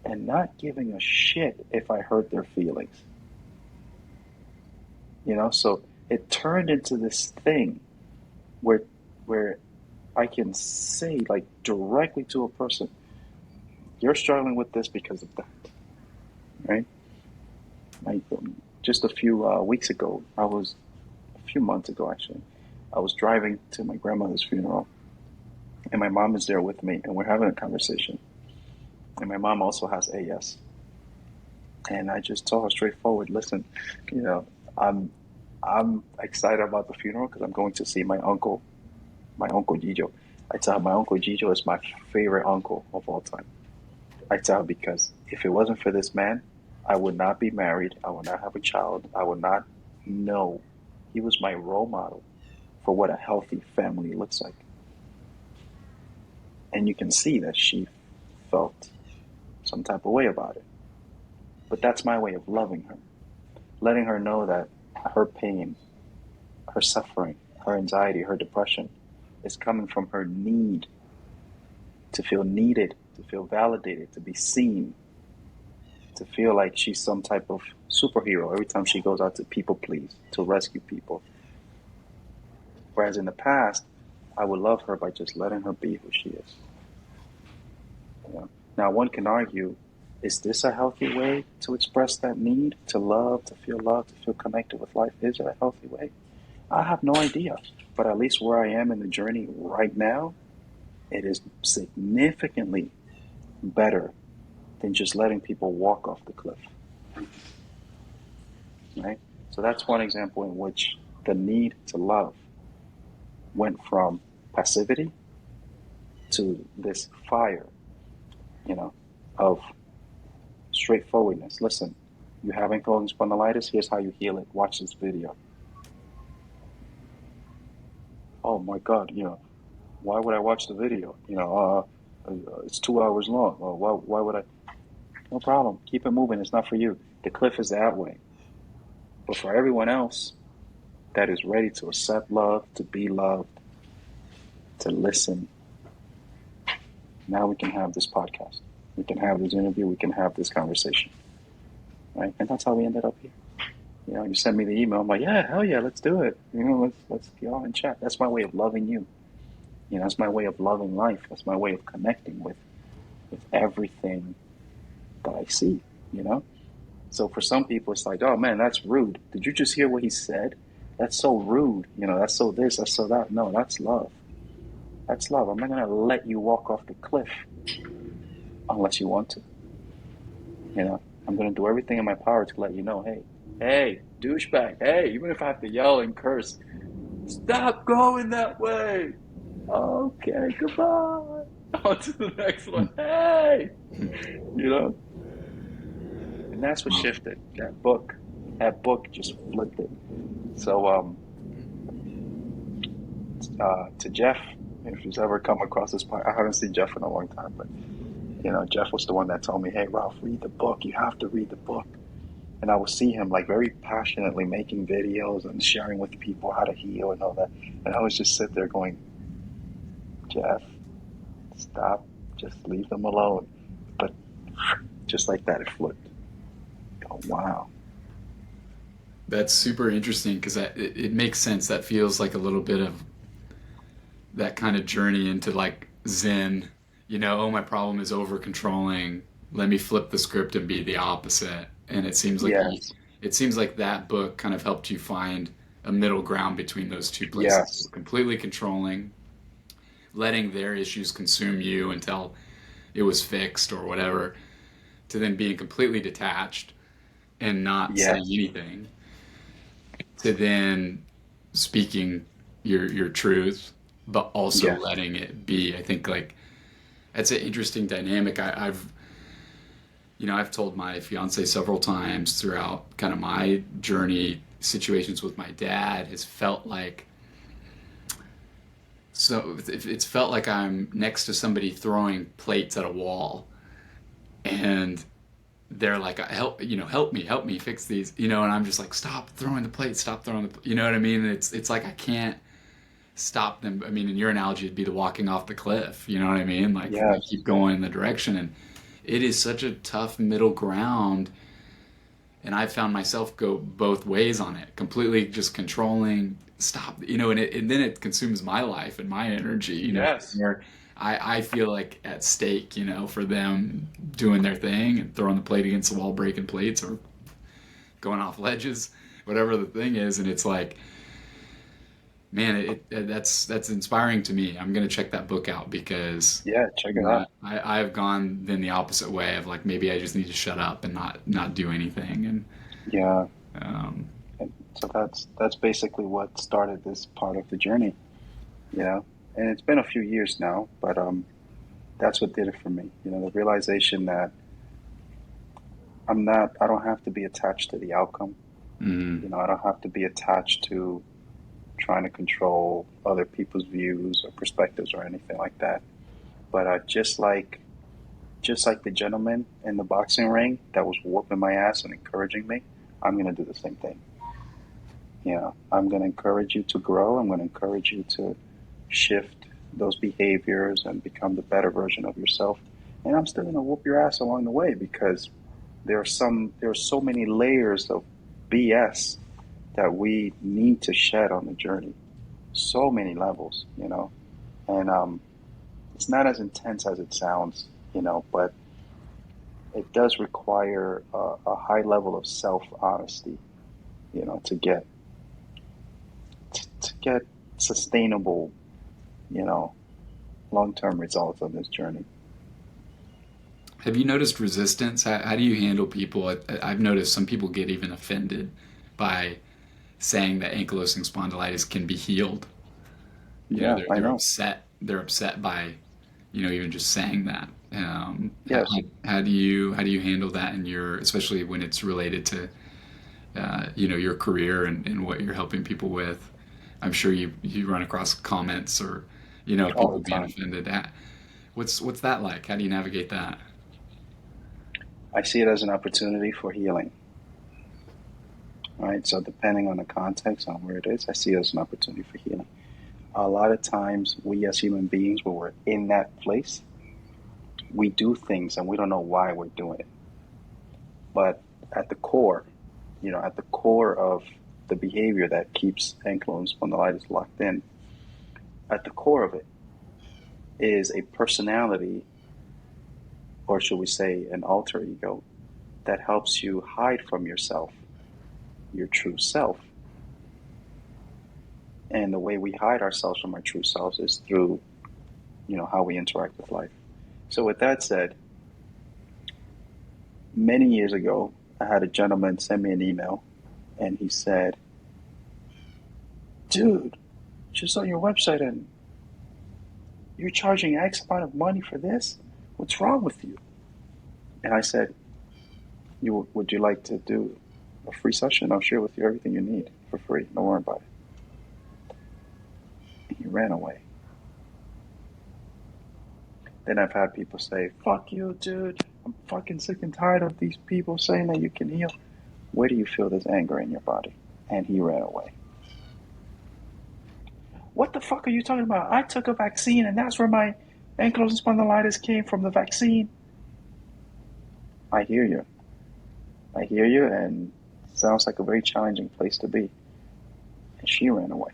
and not giving a shit if I hurt their feelings. So it turned into this thing where I can say directly to a person, you're struggling with this because of that, right? Just a few months ago actually, I was driving to my grandmother's funeral, And my mom is there with me, and we're having a conversation. And my mom also has AS. And I just told her straightforward, listen, you know, I'm I'm excited about the funeral because I'm going to see my uncle Gijo. I tell her my uncle Gijo is my favorite uncle of all time. I tell her because if it wasn't for this man, I would not be married. I would not have a child. I would not know. He was my role model for what a healthy family looks like. And you can see that she felt some type of way about it. But that's my way of loving her, letting her know that her pain, her suffering, her anxiety, her depression is coming from her need to feel needed, to feel validated, to be seen, to feel like she's some type of superhero every time she goes out to people please, to rescue people. Whereas in the past, I would love her by just letting her be who she is. You know? Now, one can argue, is this a healthy way to express that need to love, to feel connected with life? Is it a healthy way? I have no idea. But at least where I am in the journey right now, it is significantly better than just letting people walk off the cliff. Right? So that's one example in which the need to love went from passivity to this fire, you know, of straightforwardness. Listen, you have ankylosing spondylitis, here's how you heal it. Watch this video. Oh my God, why would I watch the video? It's 2 hours long. Or why would I? No problem. Keep it moving. It's not for you. The cliff is that way. But for everyone else that is ready to accept love, to be loved, to listen, now we can have this podcast. We can have this interview. We can have this conversation. Right? And that's how we ended up here. You send me the email. I'm like, yeah, hell yeah, let's do it. Let's get on and chat. That's my way of loving you. That's my way of loving life. That's my way of connecting with everything that I see, So for some people, it's like, oh man, that's rude. Did you just hear what he said? That's so rude. That's so this, that's so that. No, that's love. That's love. I'm not going to let you walk off the cliff unless you want to. I'm going to do everything in my power to let you know, hey, douchebag, hey, even if I have to yell and curse, stop going that way. Okay, goodbye. On to the next one. Hey, And that's what shifted. That book just flipped it. So, to Jeff, if he's ever come across this part, I haven't seen Jeff in a long time, but Jeff was the one that told me, hey, Ralph, read the book. You have to read the book. And I would see him like very passionately making videos and sharing with people how to heal and all that. And I was just sit there going, Jeff, stop, just leave them alone. But just like that, it flipped. Oh, wow. That's super interesting because it makes sense. That feels like a little bit of that kind of journey into like Zen. Oh, my problem is over controlling. Let me flip the script and be the opposite. And it seems like Yes. that book kind of helped you find a middle ground between those two places. Yes. Completely controlling, letting their issues consume you until it was fixed or whatever, to then being completely detached and not saying Yes. anything, to then speaking your truth, but also Yes. letting it be. I think like that's an interesting dynamic. I've told my fiance several times throughout kind of my journey, situations with my dad has felt like, so it's felt like I'm next to somebody throwing plates at a wall, and they're like, help me fix these, and I'm just like, stop throwing the plates, stop throwing you know what I mean? And it's like I can't stop them. I mean, in your analogy, it'd be the walking off the cliff. You know what I mean? Like they Yes. keep going in the direction, and it is such a tough middle ground. And I found myself go both ways on it, completely just controlling, stop, and then it consumes my life and my energy, Yes. where I feel like at stake, for them doing their thing and throwing the plate against the wall, breaking plates or going off ledges, whatever the thing is. And it's like, Man, that's inspiring to me. I'm gonna check that book out because Yeah, check it out. I've gone then the opposite way of like maybe I just need to shut up and not do anything and Yeah, um, and so that's basically what started this part of the journey, you know. And it's been a few years now, but that's what did it for me. You know, the realization that I don't have to be attached to the outcome. mm, You know, I don't have to be attached to trying to control other people's views or perspectives or anything like that. But just like the gentleman in the boxing ring that was whooping my ass and encouraging me, I'm gonna do the same thing. You know, I'm gonna encourage you to grow. I'm gonna encourage you to shift those behaviors and become the better version of yourself. And I'm still gonna whoop your ass along the way because there are so many layers of BS that we need to shed on the journey. So many levels, you know, and it's not as intense as it sounds, you know, but it does require a high level of self honesty, you know, to get sustainable, you know, long term results on this journey. have you noticed resistance? How do you handle people? I've noticed some people get even offended by saying that ankylosing spondylitis can be healed. You know, Yeah, I they're know. upset. They're upset by, even just saying that. Yes, How do you handle that in your, especially when it's related to, your career and what you're helping people with? I'm sure you run across comments or, all people the being time. offended. What's that like? How do you navigate that? I see it as an opportunity for healing. Right. So depending on the context on where it is, I see it as an opportunity for healing. A lot of times, we as human beings, when we're in that place, we do things and we don't know why we're doing it. But at the core, you know, at the core of the behavior that keeps ankylosing spondylitis locked in, at the core of it is a personality, or should we say, an alter ego, that helps you hide from yourself, your true self. And the way we hide ourselves from our true selves is through, you know, how we interact with life. So, with that said, many years ago, I had a gentleman send me an email, and he said, "Dude, just on your website, and you're charging X amount of money for this? What's wrong with you?" And I said, "You would you like to do a free session? I'll share with you everything you need for free. Don't worry about it." And he ran away. Then I've had people say, "Fuck you, dude. I'm fucking sick and tired of these people saying that you can heal." Where do you feel this anger in your body? And he ran away. "What the fuck are you talking about? I took a vaccine and that's where my ankylosing spondylitis came from, the vaccine." I hear you. I hear you, and it sounds like a very challenging place to be. And she ran away.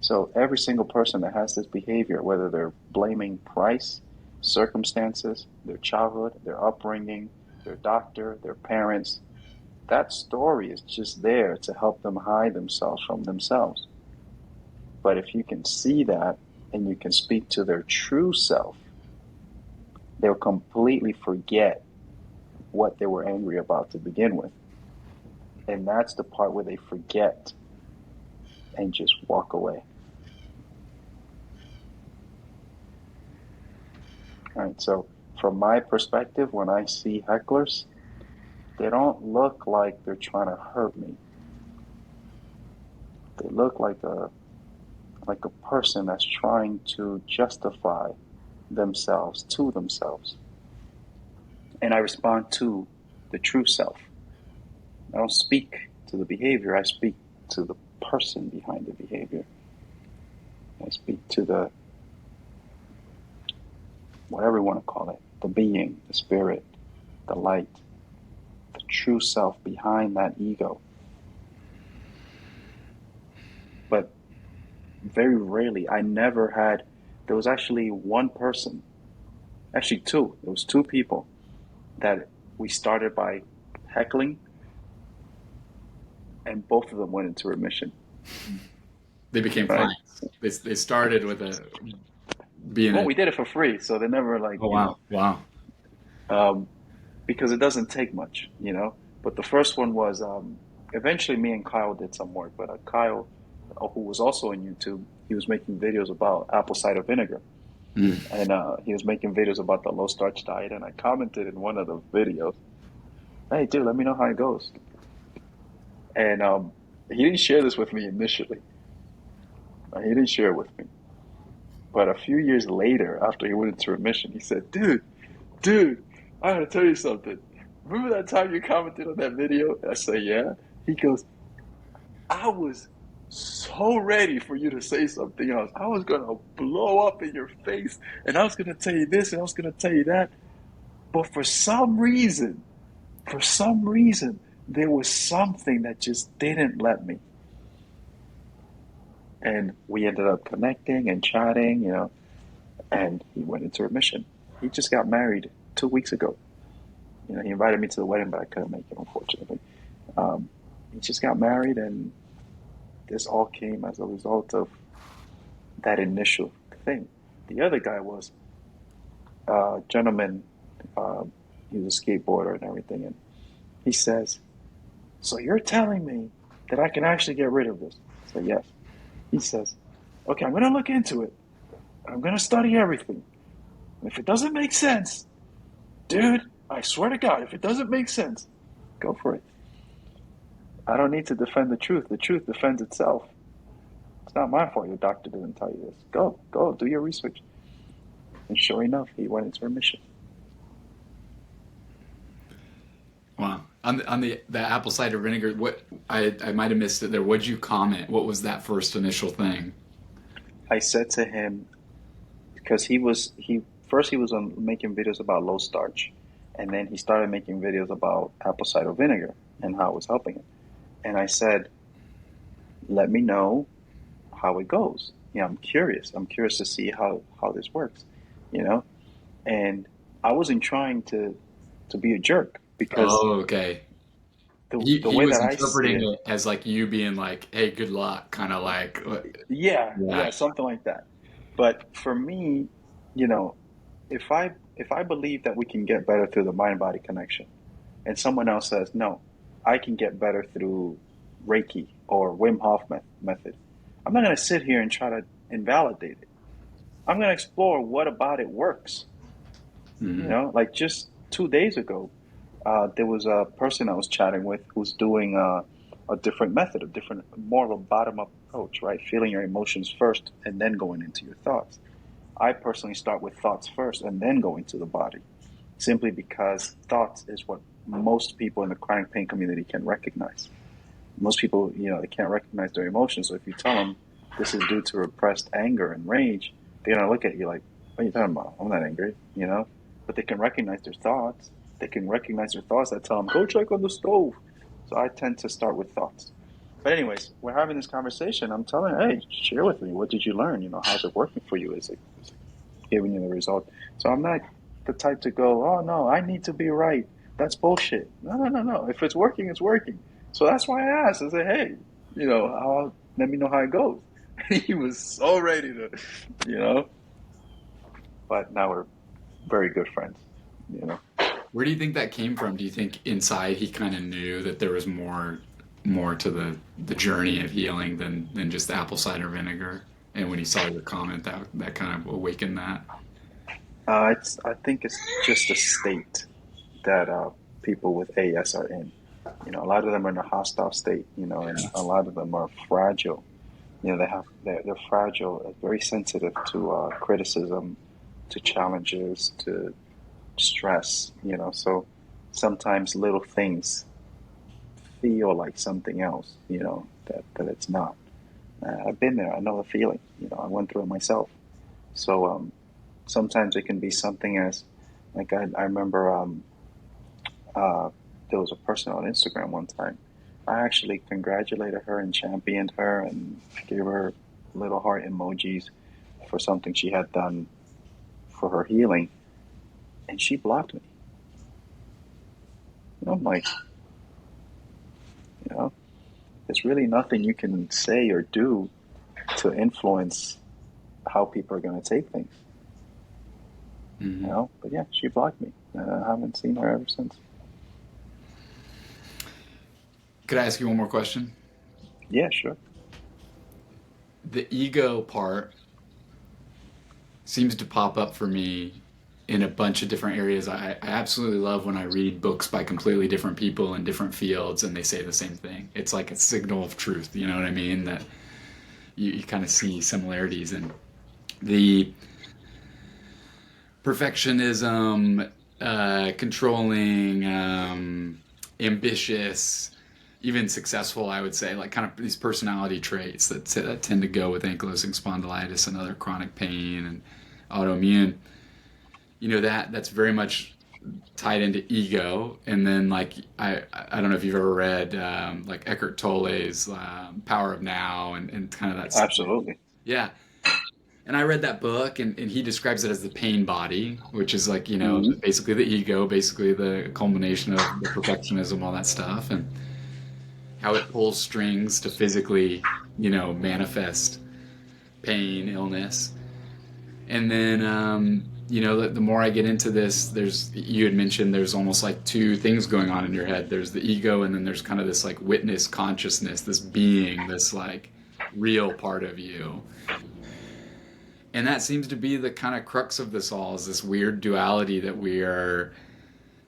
So every single person that has this behavior, whether they're blaming price, circumstances, their childhood, their upbringing, their doctor, their parents, that story is just there to help them hide themselves from themselves. But if you can see that and you can speak to their true self, they'll completely forget what they were angry about to begin with. And that's the part where they forget and just walk away. All right. So, from my perspective, when I see hecklers, they don't look like they're trying to hurt me. They look like a person that's trying to justify themselves to themselves. And I respond to the true self. I don't speak to the behavior, I speak to the person behind the behavior. I speak to the, whatever you want to call it, the being, the spirit, the light, the true self behind that ego. But very rarely, I never had, there was actually one person, actually two, there was two people that we started by heckling, and both of them went into remission. They became Right? clients. They started with a being Well, a we did it for free, so they never like oh wow wow um, because it doesn't take much. But the first one was eventually me and Kyle did some work, but Kyle, who was also on YouTube, he was making videos about apple cider vinegar, mm. and he was making videos about the low starch diet, and I commented in one of the videos, "Hey, dude, let me know how it goes." And he didn't share this with me initially. He didn't share it with me, but a few years later, after he went into remission, he said, dude, I gotta tell you something. Remember that time you commented on that video?" I say, "Yeah." He goes, "I was so ready for you to say something else. I was gonna blow up in your face, and I was gonna tell you this, and I was gonna tell you that. But for some reason, there was something that just didn't let me." And we ended up connecting and chatting, and he went into remission. He just got married 2 weeks ago. He invited me to the wedding, but I couldn't make it, unfortunately. Um, he just got married, and this all came as a result of that initial thing. The other guy was a gentleman. Uh, he was a skateboarder and everything, and he says, "So you're telling me that I can actually get rid of this?" I said, "Yes." He says, "Okay, I'm going to look into it. I'm going to study everything. And if it doesn't make sense, dude, I swear to God, if it doesn't make sense, go for it. I don't need to defend the truth. The truth defends itself. It's not my fault your doctor didn't tell you this. Go, do your research." And sure enough, he went into remission. Wow. On the apple cider vinegar, what I might have missed it there. What'd you comment? What was that first initial thing? I said to him, because he was on making videos about low starch, and then he started making videos about apple cider vinegar and how it was helping him. And I said, "Let me know how it goes. I'm curious. I'm curious to see how this works, you know." And I wasn't trying to be a jerk because Oh, okay. the He the he way was that I see interpreting it, it as like you being like, "Hey, good luck," kind of like, yeah, yeah. yeah, something like that. But for me, you know, if I believe that we can get better through the mind body connection, and someone else says no, I can get better through Reiki or Wim Hof method, I'm not going to sit here and try to invalidate it. I'm going to explore what about it works. Mhm. Like just 2 days ago, there was a person I was chatting with who's doing a different method, more of a bottom up approach, right? Feeling your emotions first and then going into your thoughts. I personally start with thoughts first and then go into the body, simply because thoughts is what most people in the chronic pain community can recognize. Most people, they can't recognize their emotions. So if you tell them this is due to repressed anger and rage, they're gonna look at you like, "What are you talking about? I'm not angry." But they can recognize their thoughts. They can recognize their thoughts that tell them, "Go check on the stove." So I tend to start with thoughts. But anyways, we're having this conversation. I'm telling, hey, share with me. What did you learn? How's it working for you? Is it giving you the result? So I'm not the type to go, "Oh no, I need to be right." That's bullshit. No, no, no, no. If it's working, it's working. So that's why I asked. I said, "Hey, let me know how it goes." He was so ready to, you know. But now we're very good friends. You know. Where do you think that came from? Do you think inside he kind of knew that there was more to the journey of healing than just apple cider vinegar? And when he saw your comment, that kind of awakened that. I think it's just a state that people with AS are in. A lot of them are in a hostile state. And a lot of them are fragile. They're fragile, very sensitive to criticism, to challenges, to stress. So sometimes little things feel like something else. That it's not. I've been there. I know the feeling. I went through it myself. So sometimes it can be something as, like I remember uh, there was a person on Instagram one time. I actually congratulated her and championed her and gave her little heart emojis for something she had done for her healing, and she blocked me. I'm like, you know, there's really nothing you can say or do to influence how people are going to take things. You Mm-hmm. know, but yeah, she blocked me. I haven't seen her ever since. Could I ask you one more question? Yeah, sure. The ego part seems to pop up for me in a bunch of different areas. I absolutely love when I read books by completely different people in different fields and they say the same thing. It's like a signal of truth, you know what I mean? That you kind of see similarities. And the perfectionism, controlling, ambitious, even successful, I would say, like kind of these personality traits that tend to go with ankylosing spondylitis and other chronic pain and autoimmune. You know, that's very much tied into ego. And then like I don't know if you've ever read like Eckhart Tolle's Power of Now and kind of that. Absolutely. Yeah. And I read that book, and he describes it as the pain body, which is like, you know, Hmm. basically the ego, basically the culmination of the perfectionism, all that stuff, and how it pulls strings to physically, you know, manifest pain, illness. And then, you know, the more I get into this, you had mentioned there's almost like two things going on in your head. There's the ego, and then there's kind of this like witness consciousness, this being, this like real part of you. And that seems to be the kind of crux of this all, is this weird duality that we are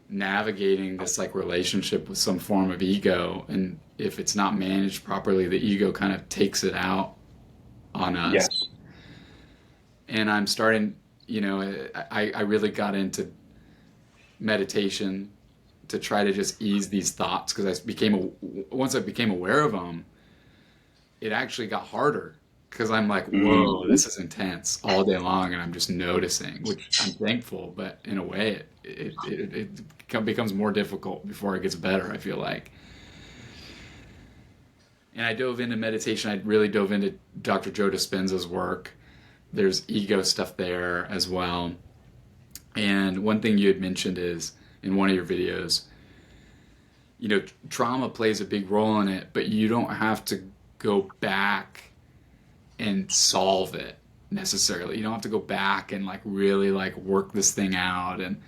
navigating, this like relationship with some form of ego. And if it's not managed properly, the ego kind of takes it out on us. Yes. And I'm starting, you know, I really got into meditation to try to just ease these thoughts, because once I became aware of them, it actually got harder, because I'm like, whoa, Hmm. this is intense all day long, and I'm just noticing, which I'm thankful, but in a way, it becomes more difficult before it gets better, I feel like. And I dove into meditation. I really dove into Dr. Joe Dispenza's work. There's ego stuff there as well. And one thing you had mentioned is in one of your videos, you know, trauma plays a big role in it, but you don't have to go back and solve it necessarily. You don't have to go back and like really like work this thing out and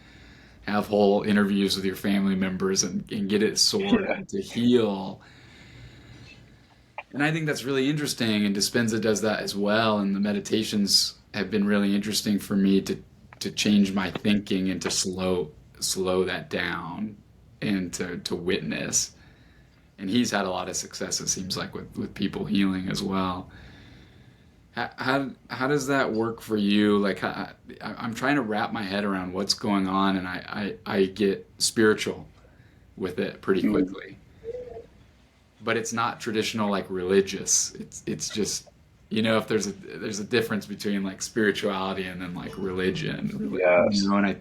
have whole interviews with your family members and get it Yeah. sorted to heal. And I think that's really interesting. And Dispenza does that as well. And the meditations have been really interesting for me to change my thinking and to slow that down and to witness. And he's had a lot of success, it seems like, with people healing as well. How does that work for you? Like, I'm trying to wrap my head around what's going on, and I get spiritual with it pretty Mm. quickly. But it's not traditional like religious. It's just, you know, if there's a difference between like spirituality and then like religion, you Yes. know. And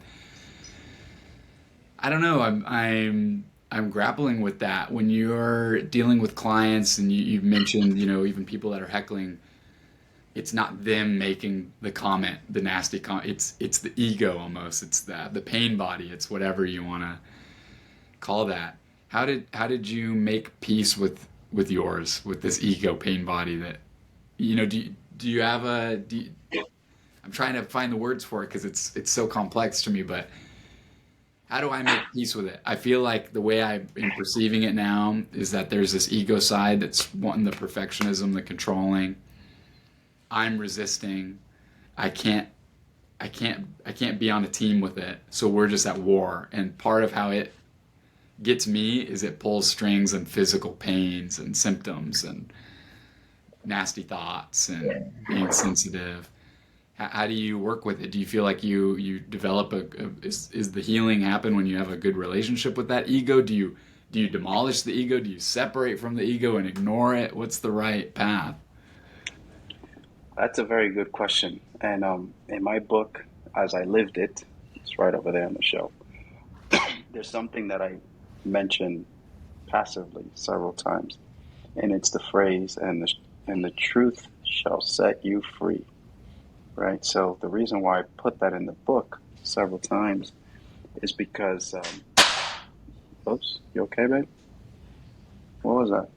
I don't know. I'm grappling with that when you're dealing with clients, and you've mentioned, you know, even people that are heckling, it's not them making the comment, the nasty comment. It's the ego almost. It's the pain body. It's whatever you want to call that. How did you make peace with yours, with this ego pain body that, you know, do you have I'm trying to find the words for it because it's so complex to me, but how do I make peace with it? I feel like the way I am perceiving it now is that there's this ego side that's wanting the perfectionism, the controlling. I'm resisting. I can't I can't be on a team with it. So we're just at war. And part of how it gets me is it pulls strings and physical pains and symptoms and nasty thoughts and being sensitive. How do you work with it? Do you feel like you develop is the healing happen when you have a good relationship with that ego? Do you demolish the ego? Do you separate from the ego and ignore it? What's the right path? That's a very good question. And in my book, As I Lived It, it's right over there on the shelf. There's something that I mention passively several times, and it's the phrase, and the truth shall set you free." Right. So the reason why I put that in the book several times is because, oops, you okay, babe? What was that?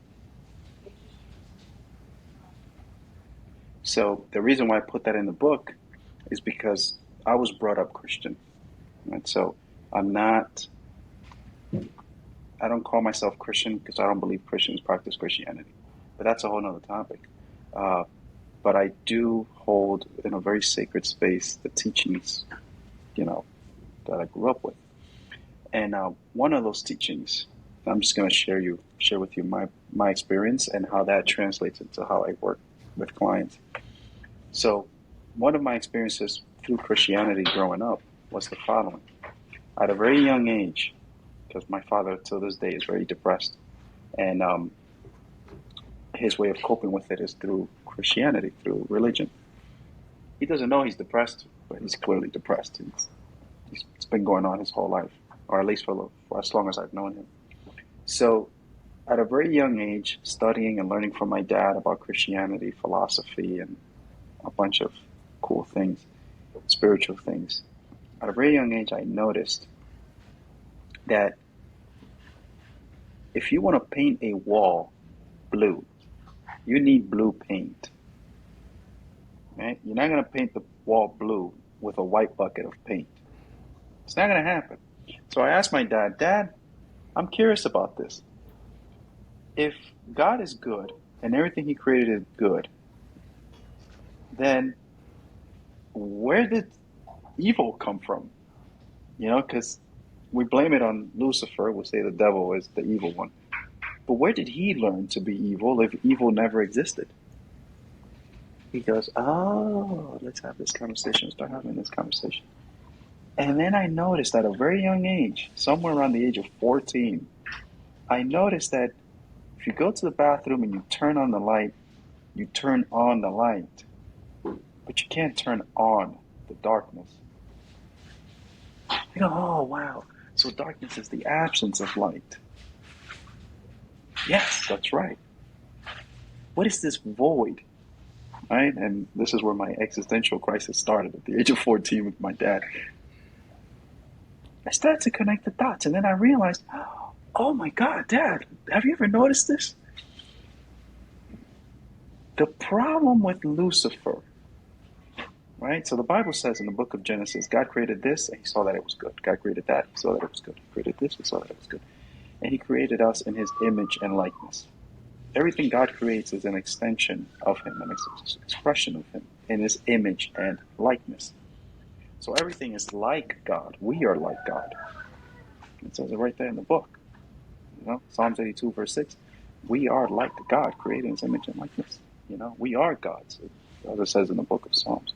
So the reason why I put that in the book is because I was brought up Christian. Right? So I'm not, I don't call myself Christian because I don't believe Christians practice Christianity. But that's a whole nother topic. Uh, but I do hold in a very sacred space the teachings, you know, that I grew up with. And one of those teachings, I'm just going to share with you my experience and how that translates into how I work with clients. So one of my experiences through Christianity growing up was the following. At a very young age, because my father till this day is very depressed, and his way of coping with it is through Christianity, through religion. He doesn't know he's depressed, but he's clearly depressed. It's been going on his whole life, or at least for as long as I've known him. So at a very young age, studying and learning from my dad about Christianity, philosophy, and a bunch of cool things, spiritual things. At a very young age, I noticed that if you want to paint a wall blue, you need blue paint. Right? You're not going to paint the wall blue with a white bucket of paint. It's not going to happen. So I asked my dad, Dad, I'm curious about this. If God is good and everything he created is good, then where did evil come from? Because we blame it on Lucifer. We say the devil is the evil one. But where did he learn to be evil if evil never existed? He goes, oh, let's have this conversation. Start having this conversation. And then I noticed at a very young age, somewhere around the age of 14, I noticed that if you go to the bathroom and you turn on the light, you turn on the light. But you can't turn on the darkness. You go, oh, wow. So darkness is the absence of light. Yes, that's right. What is this void? Right? And this is where my existential crisis started at the age of 14 with my dad. I started to connect the dots, and then I realized, oh my God, Dad, have you ever noticed this? The problem with Lucifer, right? So the Bible says in the book of Genesis, God created this, and he saw that it was good. God created that, he saw that it was good. He created this, he saw that it was good. And he created us in his image and likeness. Everything God creates is an extension of him, an expression of him in his image and likeness. So everything is like God. We are like God. It says it right there in the book. Psalms 82, verse 6. We are like God, created in his image and likeness. We are gods, as it says in the book of Psalms.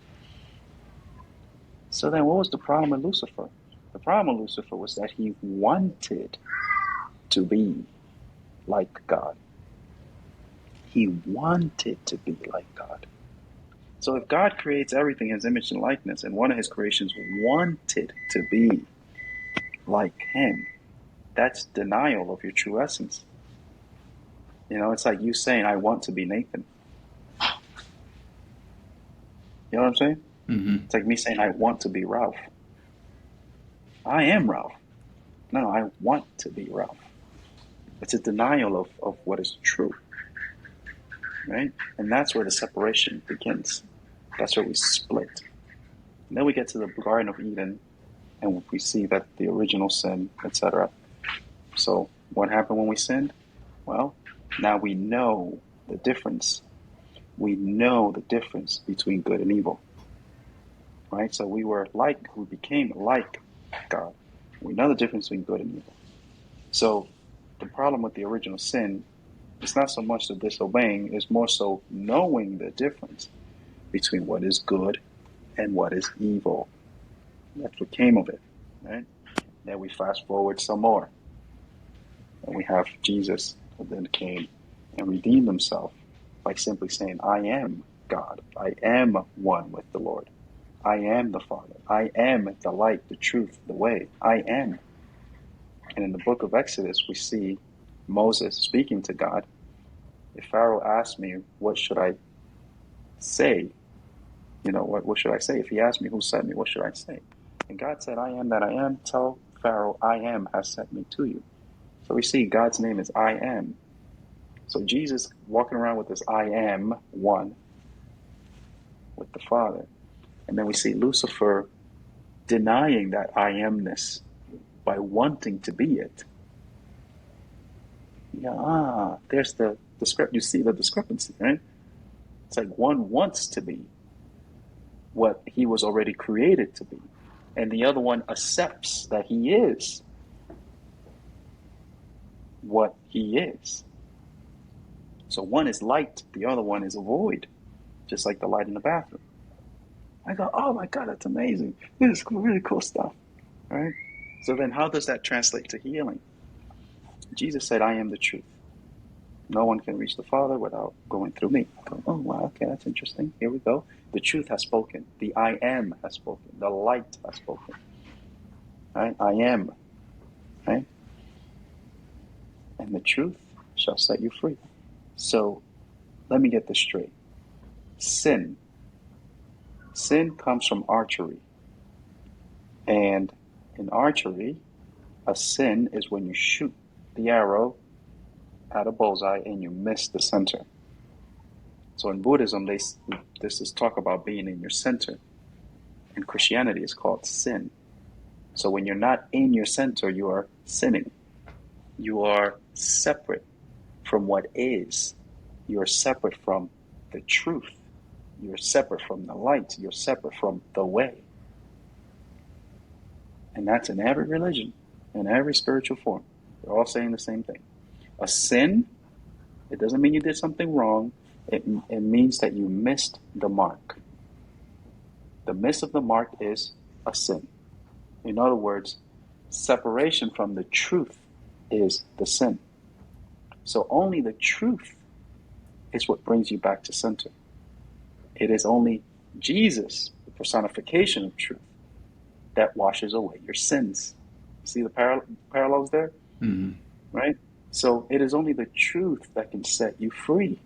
So then what was the problem with Lucifer? The problem with Lucifer was that he wanted to be like God. He wanted to be like God. So if God creates everything in his image and likeness, and one of his creations wanted to be like him, that's denial of your true essence. It's like you saying, I want to be Nathan. You know what I'm saying? Mm-hmm. It's like me saying, I want to be Ralph. I am Ralph. No, I want to be Ralph. It's a denial of what is true. Right? And that's where the separation begins. That's where we split. And then we get to the Garden of Eden, and we see that the original sin, etc. So what happened when we sinned? Well, now we know the difference. We know the difference between good and evil. Right? So we became like God. We know the difference between good and evil. So the problem with the original sin is not so much the disobeying, it's more so knowing the difference between what is good and what is evil. That's what came of it. Right? Then we fast forward some more. And we have Jesus who then came and redeemed himself by simply saying, I am God. I am one with the Lord. I am the Father. I am the light, the truth, the way. I am. And in the book of Exodus, we see Moses speaking to God. If Pharaoh asked me, what should I say? What should I say? If he asked me who sent me, what should I say? And God said, I am that I am. Tell Pharaoh, I am has sent me to you. So we see God's name is I am. So Jesus walking around with this I am one, with the Father. And then we see Lucifer denying that I amness by wanting to be it. Yeah, there's the you see the discrepancy, right? It's like one wants to be what he was already created to be, and the other one accepts that he is what he is. So one is light, the other one is a void, just like the light in the bathroom. I go, oh my God, that's amazing. This is cool, really cool stuff, right? So then how does that translate to healing? Jesus said, I am the truth. No one can reach the Father without going through me. I go, oh, wow, okay, that's interesting. Here we go. The truth has spoken. The I am has spoken. The light has spoken. Right? I am. Right? And the truth shall set you free. So let me get this straight. Sin. Sin comes from archery. And in archery, a sin is when you shoot the arrow at a bullseye and you miss the center. So in Buddhism, this is talk about being in your center. In Christianity, it's called sin. So when you're not in your center, you are sinning. You are separate from what is. You are separate from the truth. You're separate from the light. You're separate from the way. And that's in every religion, in every spiritual form. They're all saying the same thing. A sin, it doesn't mean you did something wrong. It means that you missed the mark. The miss of the mark is a sin. In other words, separation from the truth is the sin. So only the truth is what brings you back to center. It is only Jesus, the personification of truth, that washes away your sins. See the parallels there? Mm-hmm. Right? So it is only the truth that can set you free.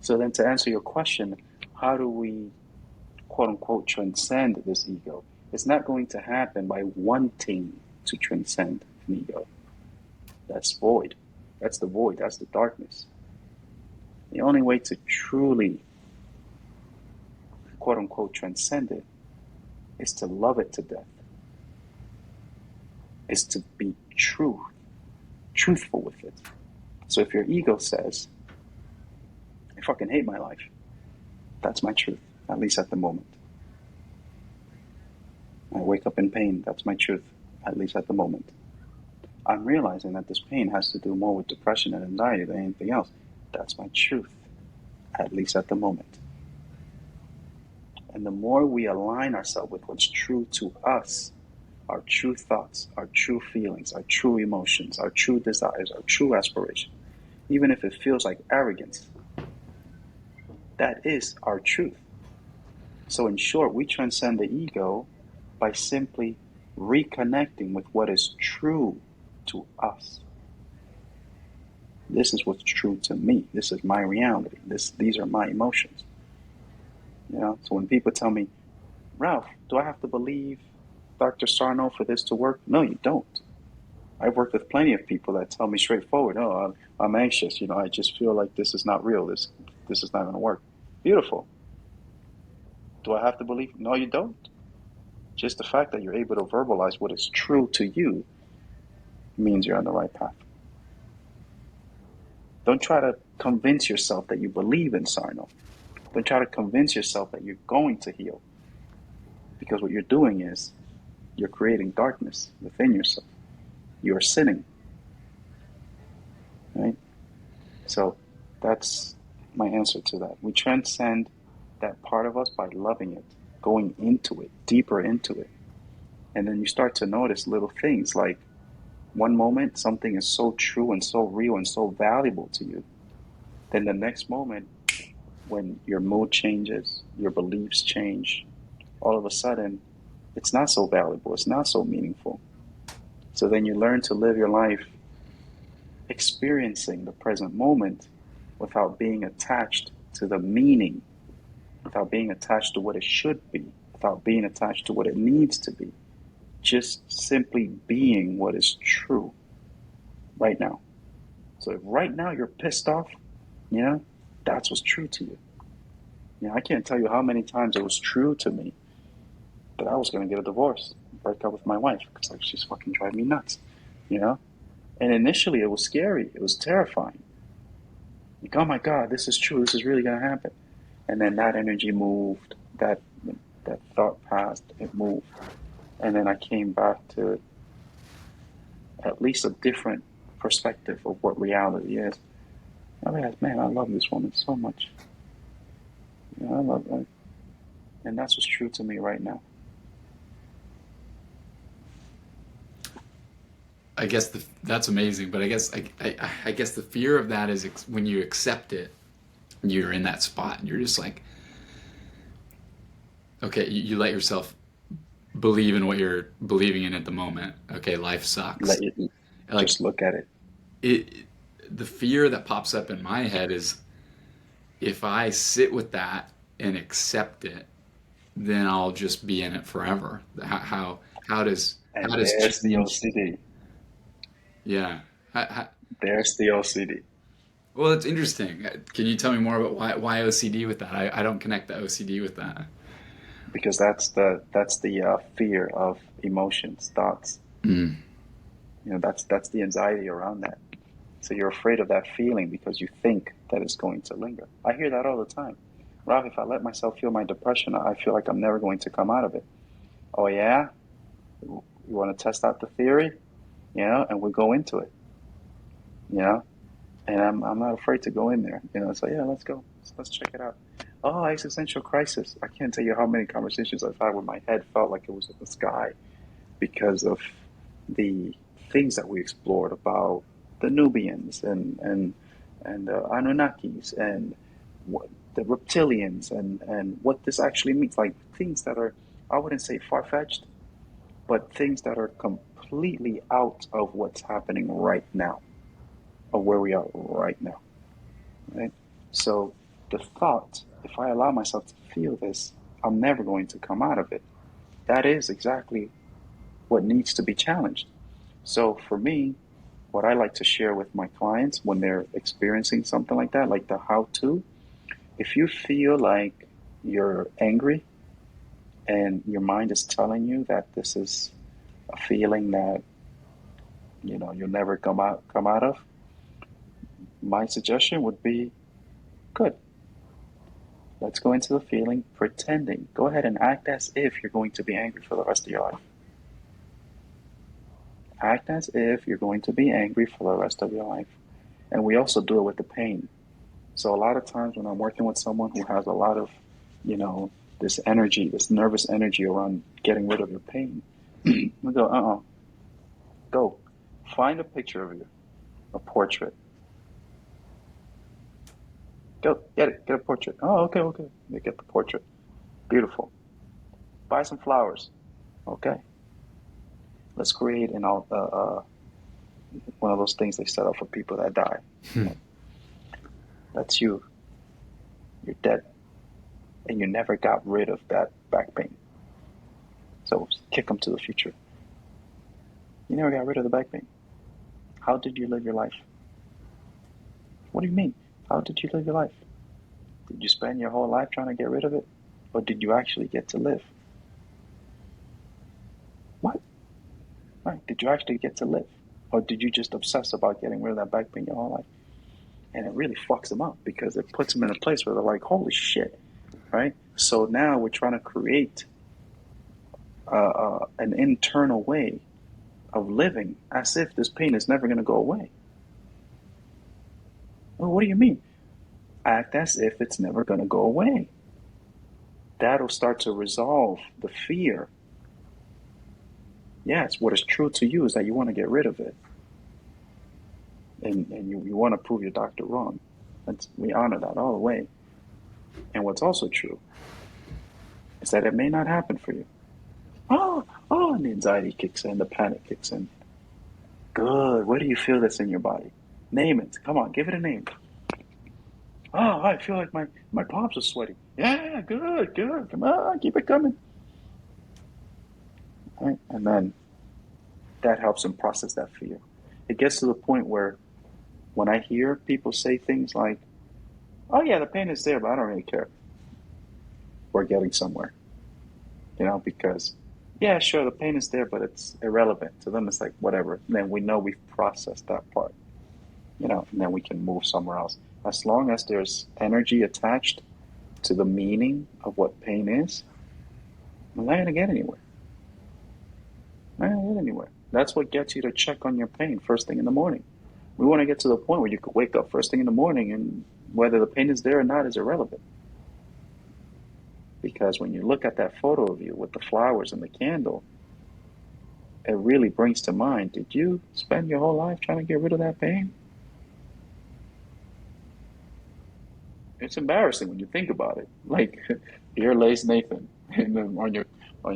So then to answer your question, how do we, quote unquote, transcend this ego? It's not going to happen by wanting to transcend an ego. That's void. That's the void. That's the darkness. The only way to truly, quote unquote, transcend it is to love it to death. Is to be truthful with it. So if your ego says, I fucking hate my life, that's my truth, at least at the moment. I wake up in pain, that's my truth, at least at the moment. I'm realizing that this pain has to do more with depression and anxiety than anything else. That's my truth, at least at the moment. And the more we align ourselves with what's true to us, our true thoughts, our true feelings, our true emotions, our true desires, our true aspirations, even if it feels like arrogance, that is our truth. So in short, we transcend the ego by simply reconnecting with what is true to us. This is what's true to me. This is my reality. These are my emotions. You know, so when people tell me, Ralph, do I have to believe Dr. Sarno for this to work? No, you don't. I've worked with plenty of people that tell me straightforward, oh, I'm anxious. You know, I just feel like this is not real. This is not going to work. Beautiful. Do I have to believe? No, you don't. Just the fact that you're able to verbalize what is true to you means you're on the right path. Don't try to convince yourself that you believe in Sarno. Don't try to convince yourself that you're going to heal. Because what you're doing is you're creating darkness within yourself. You're sinning. Right? So that's my answer to that. We transcend that part of us by loving it, going into it, deeper into it. And then you start to notice little things like one moment something is so true and so real and so valuable to you. Then the next moment, when your mood changes, your beliefs change, all of a sudden, it's not so valuable, it's not so meaningful. So then you learn to live your life experiencing the present moment without being attached to the meaning, without being attached to what it should be, without being attached to what it needs to be. Just simply being what is true right now. So if right now you're pissed off, you know, that's what's true to you. I can't tell you how many times it was true to me that I was going to get a divorce, break up with my wife because like she's fucking driving me nuts, you know. And initially, it was scary. It was terrifying. Like, oh my God, this is true. This is really going to happen. And then that energy moved. That thought passed. It moved. And then I came back to at least a different perspective of what reality is. I realized, man, I love this woman so much. I love her. And that's what's true to me right now. I guess that's amazing, but I guess the fear of that is when you accept it, you're in that spot and you're just like, okay, you let yourself believe in what you're believing in at the moment. Okay, life sucks. Let you Like just look at it. it, the fear that pops up in my head is if I sit with that and accept it, then I'll just be in it forever. How does And how does there's the change? OCD. Yeah. How, There's the OCD. well, it's interesting. Can you tell me more about why OCD with that? I don't connect the OCD with that. Because that's the fear of emotions, thoughts. Mm. That's the anxiety around that. So you're afraid of that feeling because you think that it's going to linger. I hear that all the time. Rob, if I let myself feel my depression, I feel like I'm never going to come out of it. Oh yeah, you want to test out the theory, and we go into it, you know, and I'm not afraid to go in there, So yeah, let's go, let's check it out. Oh, existential crisis. I can't tell you how many conversations I've had where my head felt like it was in the sky because of the things that we explored about the Nubians and the Anunnakis and what the reptilians and what this actually means. Like things that are, I wouldn't say far fetched, but things that are completely out of what's happening right now, or where we are right now. Right? So the thought, if I allow myself to feel this, I'm never going to come out of it. That is exactly what needs to be challenged. So for me, what I like to share with my clients when they're experiencing something like that, like the how to, if you feel like you're angry and your mind is telling you that this is a feeling that you'll never come out of, my suggestion would be good. Let's go into the feeling pretending. Go ahead and act as if you're going to be angry for the rest of your life. Act as if you're going to be angry for the rest of your life. And we also do it with the pain. So a lot of times when I'm working with someone who has a lot of, this energy, this nervous energy around getting rid of your pain, we go, go. Find a picture of you, a portrait. Go, get it, get a portrait. Oh, okay. You get the portrait. Beautiful. Buy some flowers. Okay. Let's create one of those things they set up for people that die. That's you. You're dead. And you never got rid of that back pain. So kick them to the future. You never got rid of the back pain. How did you live your life? What do you mean? How did you live your life? Did you spend your whole life trying to get rid of it? Or did you actually get to live? What? Right. Did you actually get to live? Or did you just obsess about getting rid of that back pain your whole life? And it really fucks them up because it puts them in a place where they're like, holy shit, right? So now we're trying to create an internal way of living as if this pain is never going to go away. Well, what do you mean? Act as if it's never going to go away. That'll start to resolve the fear. Yes, what is true to you is that you want to get rid of it. And you want to prove your doctor wrong. We honor that all the way. And what's also true is that it may not happen for you. And the anxiety kicks in, the panic kicks in. Good. Where do you feel this in your body? Name it. Come on, give it a name. Oh, I feel like my palms are sweaty. Yeah, good. Come on, keep it coming. Right? And then that helps them process that fear. It gets to the point where when I hear people say things like, oh yeah, the pain is there, but I don't really care. we're getting somewhere, because yeah, sure, the pain is there, but it's irrelevant to them. It's like whatever. And then we know we've processed that part, and then we can move somewhere else. As long as there's energy attached to the meaning of what pain is, we're not gonna get anywhere. We're not gonna get anywhere. That's what gets you to check on your pain first thing in the morning. We want to get to the point where you could wake up first thing in the morning and whether the pain is there or not is irrelevant. Because when you look at that photo of you with the flowers and the candle, it really brings to mind, did you spend your whole life trying to get rid of that pain? It's embarrassing when you think about it. Like, here lays Nathan, and then on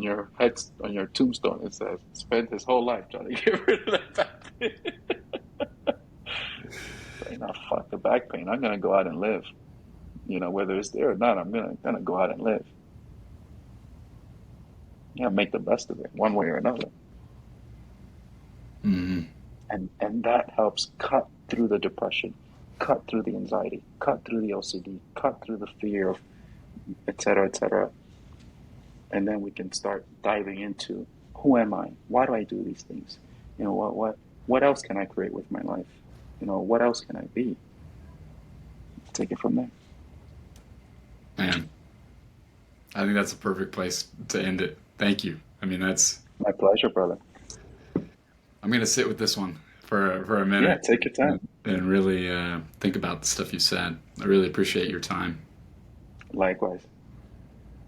your tombstone it says, spent his whole life trying to get rid of that back pain. Say, no, fuck the back pain. I'm gonna go out and live. Whether it's there or not, I'm gonna go out and live. Yeah, make the best of it, one way or another. Hmm. And that helps cut through the depression, cut through the anxiety, cut through the OCD, cut through the fear of et cetera, et cetera. And then we can start diving into, who am I? Why do I do these things? What else can I create with my life? What else can I be? Take it from there. Man, I think that's a perfect place to end it. Thank you. I mean, My pleasure, brother. I'm going to sit with this one for a Yeah, minute take your time. and really think about the stuff you said. I really appreciate your time. Likewise.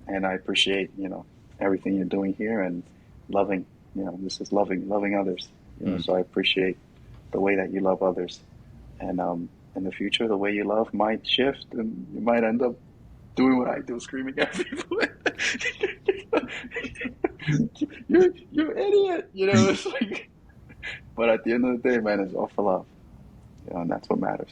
And I appreciate, everything you're doing here and loving, this is loving others. So I appreciate the way that you love others. And in the future, the way you love might shift and you might end up doing what I do, screaming at people. you're an idiot. It's like, but at the end of the day, man, it's all for love. And that's what matters.